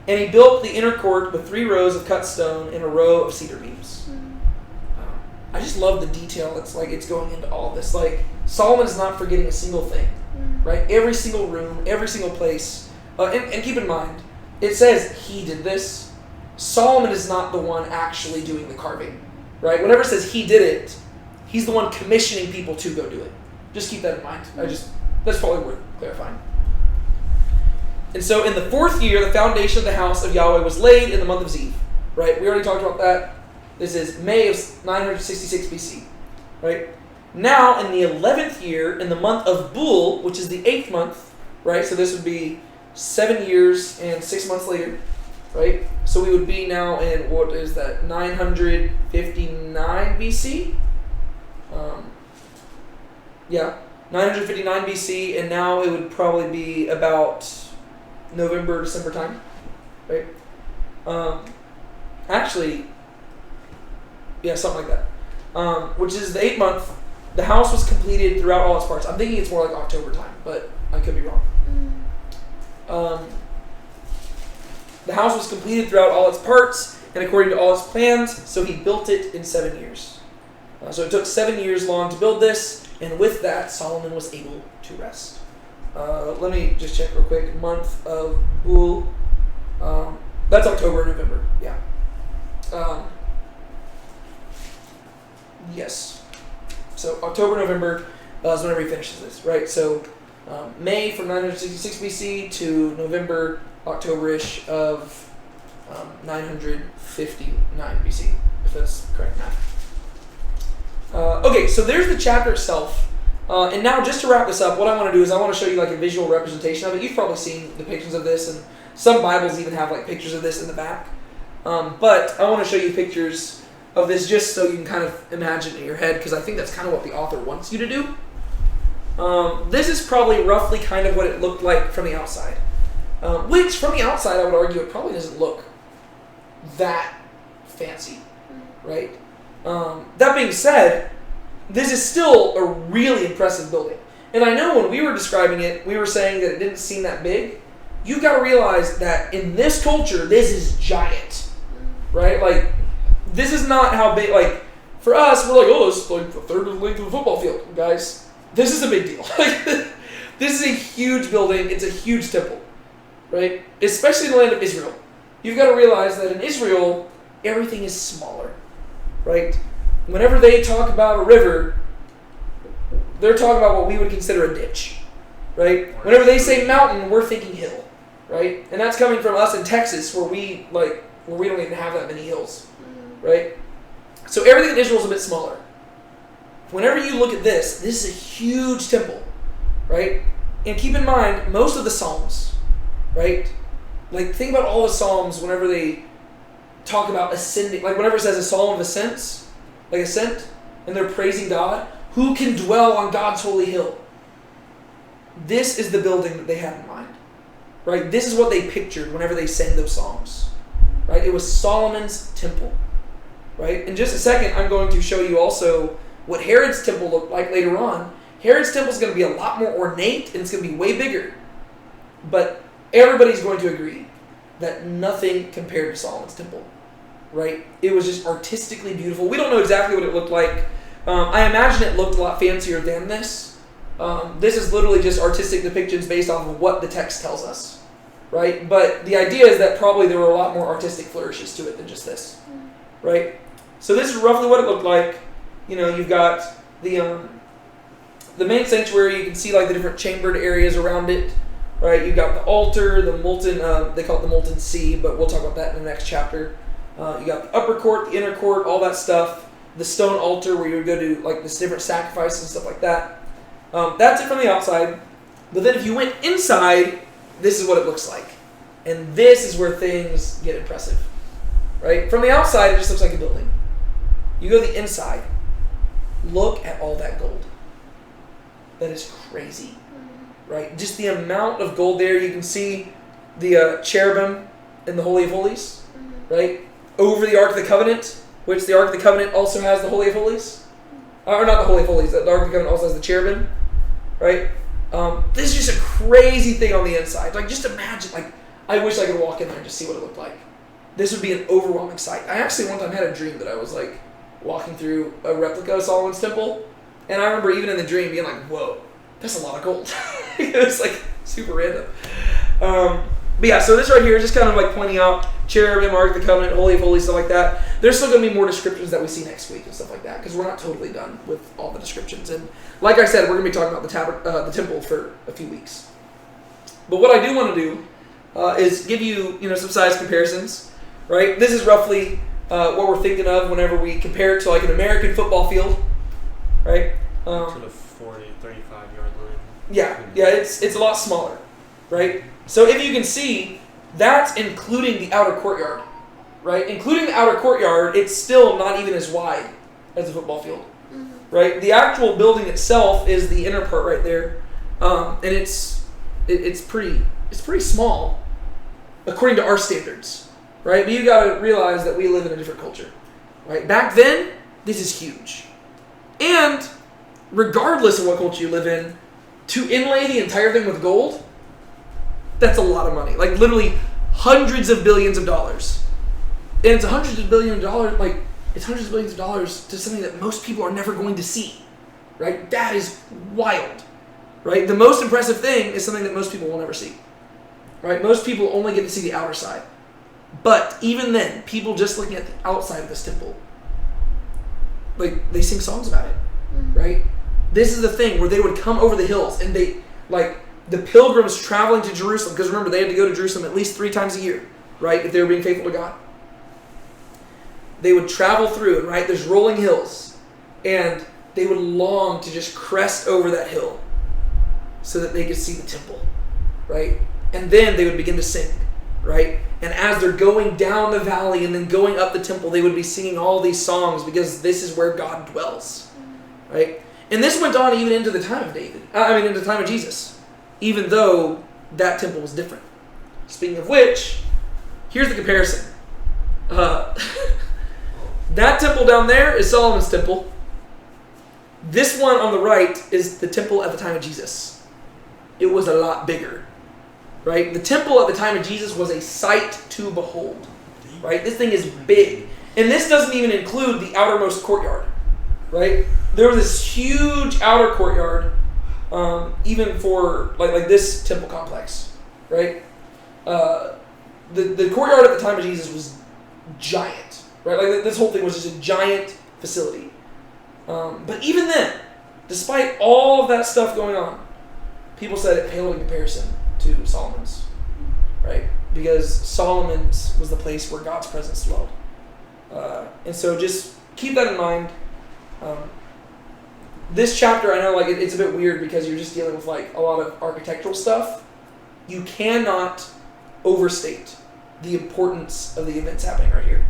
Speaker 1: And he built the inner court with 3 rows of cut stone and a row of cedar beams. I just love the detail. It's going into all of this. Like Solomon is not forgetting a single thing, right? Every single room, every single place. And keep in mind, it says he did this. Solomon is not the one actually doing the carving, right? Whenever it says he did it, he's the one commissioning people to go do it. Just keep that in mind. That's probably worth clarifying. And so in the 4th year, the foundation of the house of Yahweh was laid in the month of Ziv, right? We already talked about that. This is May of 966 BC, right? Now, in the 11th year, in the month of Bul, which is the 8th month, right? So this would be 7 years and 6 months later, right? So we would be now in, what is that, 959 BC? 959 BC, and now it would probably be about November, December time, right? Something like that. Which is the 8th month. The house was completed throughout all its parts. I'm thinking it's more like October time, but I could be wrong. The house was completed throughout all its parts and according to all its plans, so he built it in 7 years. So it took 7 years long to build this, and with that, Solomon was able to rest. Let me just check real quick. Month of Bul. That's October, November. Yeah. Yes. So October, November is whenever he finishes this, right? So May from 966 BC to November, October-ish of 959 BC, if that's correct math. Okay, so there's the chapter itself. And now just to wrap this up, what I want to do is I want to show you like a visual representation of it. You've probably seen depictions of this, and some Bibles even have like pictures of this in the back. But I want to show you pictures of this just so you can kind of imagine it in your head, because I think that's kind of what the author wants you to do. This is probably roughly kind of what it looked like from the outside. Which, from the outside, I would argue it probably doesn't look that fancy, right? That being said, this is still a really impressive building. And I know when we were describing it, we were saying that it didn't seem that big. You've got to realize that in this culture, this is giant, right? Like, this is not how big, like, for us, we're like, oh, it's like a third of the length of a football field. Guys, this is a big deal. Like, This is a huge building. It's a huge temple, right? Especially in the land of Israel. You've got to realize that in Israel, everything is smaller, right? Whenever they talk about a river, they're talking about what we would consider a ditch, right? Whenever they say mountain, we're thinking hill, right? And that's coming from us in Texas, where we don't even have that many hills, right? So everything in Israel is a bit smaller. Whenever you look at this is a huge temple, right? And keep in mind, most of the Psalms, right? Like, think about all the Psalms whenever they talk about ascending, like whenever it says a psalm of ascent, and they're praising God, who can dwell on God's holy hill? This is the building that they had in mind, right? This is what they pictured whenever they sang those psalms, right? It was Solomon's temple, right? In just a second, I'm going to show you also what Herod's temple looked like later on. Herod's temple is going to be a lot more ornate, and it's going to be way bigger. But everybody's going to agree that nothing compared to Solomon's temple, right? It was just artistically beautiful. We don't know exactly what it looked like. I imagine it looked a lot fancier than this. This is literally just artistic depictions based off of what the text tells us, right? But the idea is that probably there were a lot more artistic flourishes to it than just this, right? So this is roughly what it looked like. You know, you've got the main sanctuary. You can see like the different chambered areas around it, right? You've got the altar, the molten, they call it the molten sea, but we'll talk about that in the next chapter. You got the upper court, the inner court, all that stuff. The stone altar where you would go to like this different sacrifices and stuff like that. That's it from the outside. But then if you went inside, this is what it looks like. And this is where things get impressive, right? From the outside, it just looks like a building. You go to the inside, look at all that gold. That is crazy, right? Just the amount of gold there. You can see the cherubim in the Holy of Holies, right? Over the Ark of the Covenant, which the Ark of the Covenant also has the Holy of Holies. Or not the Holy of Holies, the Ark of the Covenant also has the cherubim, right? This is just a crazy thing on the inside. Like, just imagine, like, I wish I could walk in there and just see what it looked like. This would be an overwhelming sight. I actually one time had a dream that I was, like, walking through a replica of Solomon's temple, and I remember even in the dream being like, whoa, that's a lot of gold. It was, like, super random. But yeah, so this right here is just kind of like pointing out cherubim, Ark of the Covenant, Holy of Holies, stuff like that. There's still going to be more descriptions that we see next week and stuff like that, because we're not totally done with all the descriptions. And like I said, we're going to be talking about the temple for a few weeks. But what I do want to do is give you, some size comparisons, right? This is roughly what we're thinking of whenever we compare it to like an American football field, right?
Speaker 2: To the 40, 35-yard line.
Speaker 1: Yeah, it's a lot smaller, right? So if you can see, that's including the outer courtyard, right? Including the outer courtyard, it's still not even as wide as a football field, right? The actual building itself is the inner part right there, and it's pretty small according to our standards, right? But you got to realize that we live in a different culture, right? Back then, this is huge, and regardless of what culture you live in, to inlay the entire thing with gold, that's a lot of money. Like, literally hundreds of billions of dollars. And it's hundreds of billions of dollars to something that most people are never going to see. Right? That is wild. Right? The most impressive thing is something that most people will never see. Right? Most people only get to see the outer side. But even then, people just looking at the outside of this temple, like, they sing songs about it. Right? This is the thing where they would come over the hills and they, like, the pilgrims traveling to Jerusalem, because remember, they had to go to Jerusalem at least 3 times a year, right, if they were being faithful to God. They would travel through, and right, there's rolling hills, and they would long to just crest over that hill so that they could see the temple, right? And then they would begin to sing, right? And as they're going down the valley and then going up the temple, they would be singing all these songs because this is where God dwells, right? And this went on even into the time of into the time of Jesus, even though that temple was different. Speaking of which, here's the comparison. That temple down there is Solomon's temple. This one on the right is the temple at the time of Jesus. It was a lot bigger, right? The temple at the time of Jesus was a sight to behold, right? This thing is big. And this doesn't even include the outermost courtyard, right? There was this huge outer courtyard, even for like this temple complex, right? The courtyard at the time of Jesus was giant, right? Like this whole thing was just a giant facility. But even then, despite all of that stuff going on, people said it paled in comparison to Solomon's, right? Because Solomon's was the place where God's presence dwelled. And so just keep that in mind. This chapter, I know like it's a bit weird because you're just dealing with like a lot of architectural stuff. You cannot overstate the importance of the events happening right here,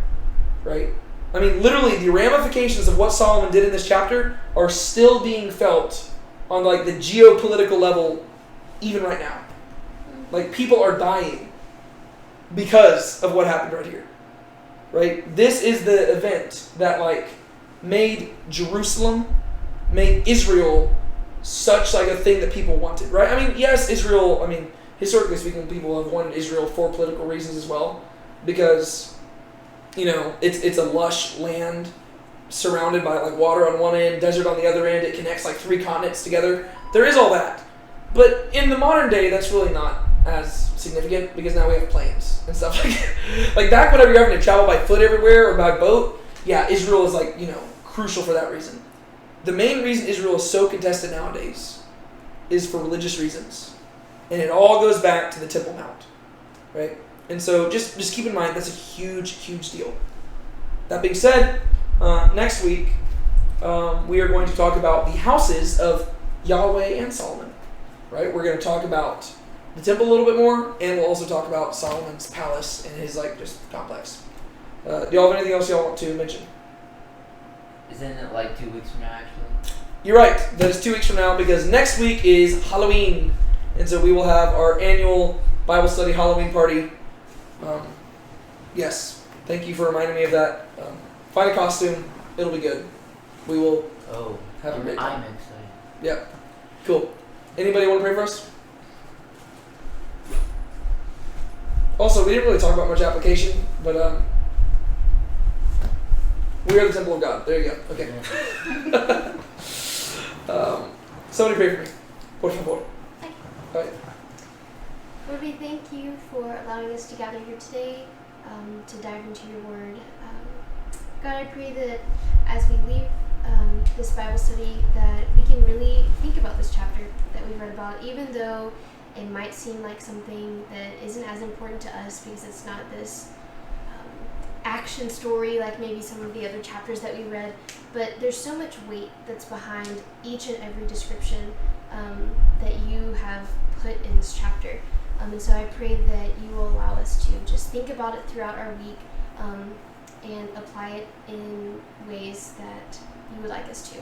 Speaker 1: right? I mean, literally, the ramifications of what Solomon did in this chapter are still being felt on like the geopolitical level even right now. Like, people are dying because of what happened right here, right? This is the event that like made Jerusalem, made Israel such like a thing that people wanted, right? I mean, yes, Israel, I mean, historically speaking, people have wanted Israel for political reasons as well, because, you know, it's a lush land surrounded by like water on one end, desert on the other end. It connects like 3 continents together. There is all that. But in the modern day, that's really not as significant because now we have planes and stuff like back whenever you're having to travel by foot everywhere or by boat, yeah, Israel is like, you know, crucial for that reason. The main reason Israel is so contested nowadays is for religious reasons. And it all goes back to the Temple Mount, right? And so just keep in mind, that's a huge, huge deal. That being said, next week, we are going to talk about the houses of Yahweh and Solomon, right? We're going to talk about the temple a little bit more, and we'll also talk about Solomon's palace and his, like, just complex. Do y'all have anything else y'all want to mention?
Speaker 4: Isn't it like 2 weeks from now, actually?
Speaker 1: You're right. That is 2 weeks from now because next week is Halloween. And so we will have our annual Bible study Halloween party. Yes, thank you for reminding me of that. Find a costume. It'll be good. We will have a great time.
Speaker 4: I'm excited.
Speaker 1: Yep. Cool. Anybody want to pray for us? Also, we didn't really talk about much application, but we are the temple of God. There you go. Okay. Somebody pray for me. Por favor. All right.
Speaker 3: Lord, we thank you for allowing us to gather here today to dive into your word. God, I pray that as we leave this Bible study, that we can really think about this chapter that we've read about, even though it might seem like something that isn't as important to us because it's not this action story like maybe some of the other chapters that we read, but there's so much weight that's behind each and every description that you have put in this chapter. And so I pray that you will allow us to just think about it throughout our week and apply it in ways that you would like us to,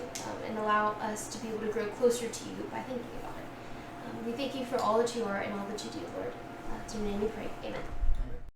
Speaker 3: and allow us to be able to grow closer to you by thinking about it. We thank you for all that you are and all that you do, Lord. It's in your name we pray. Amen.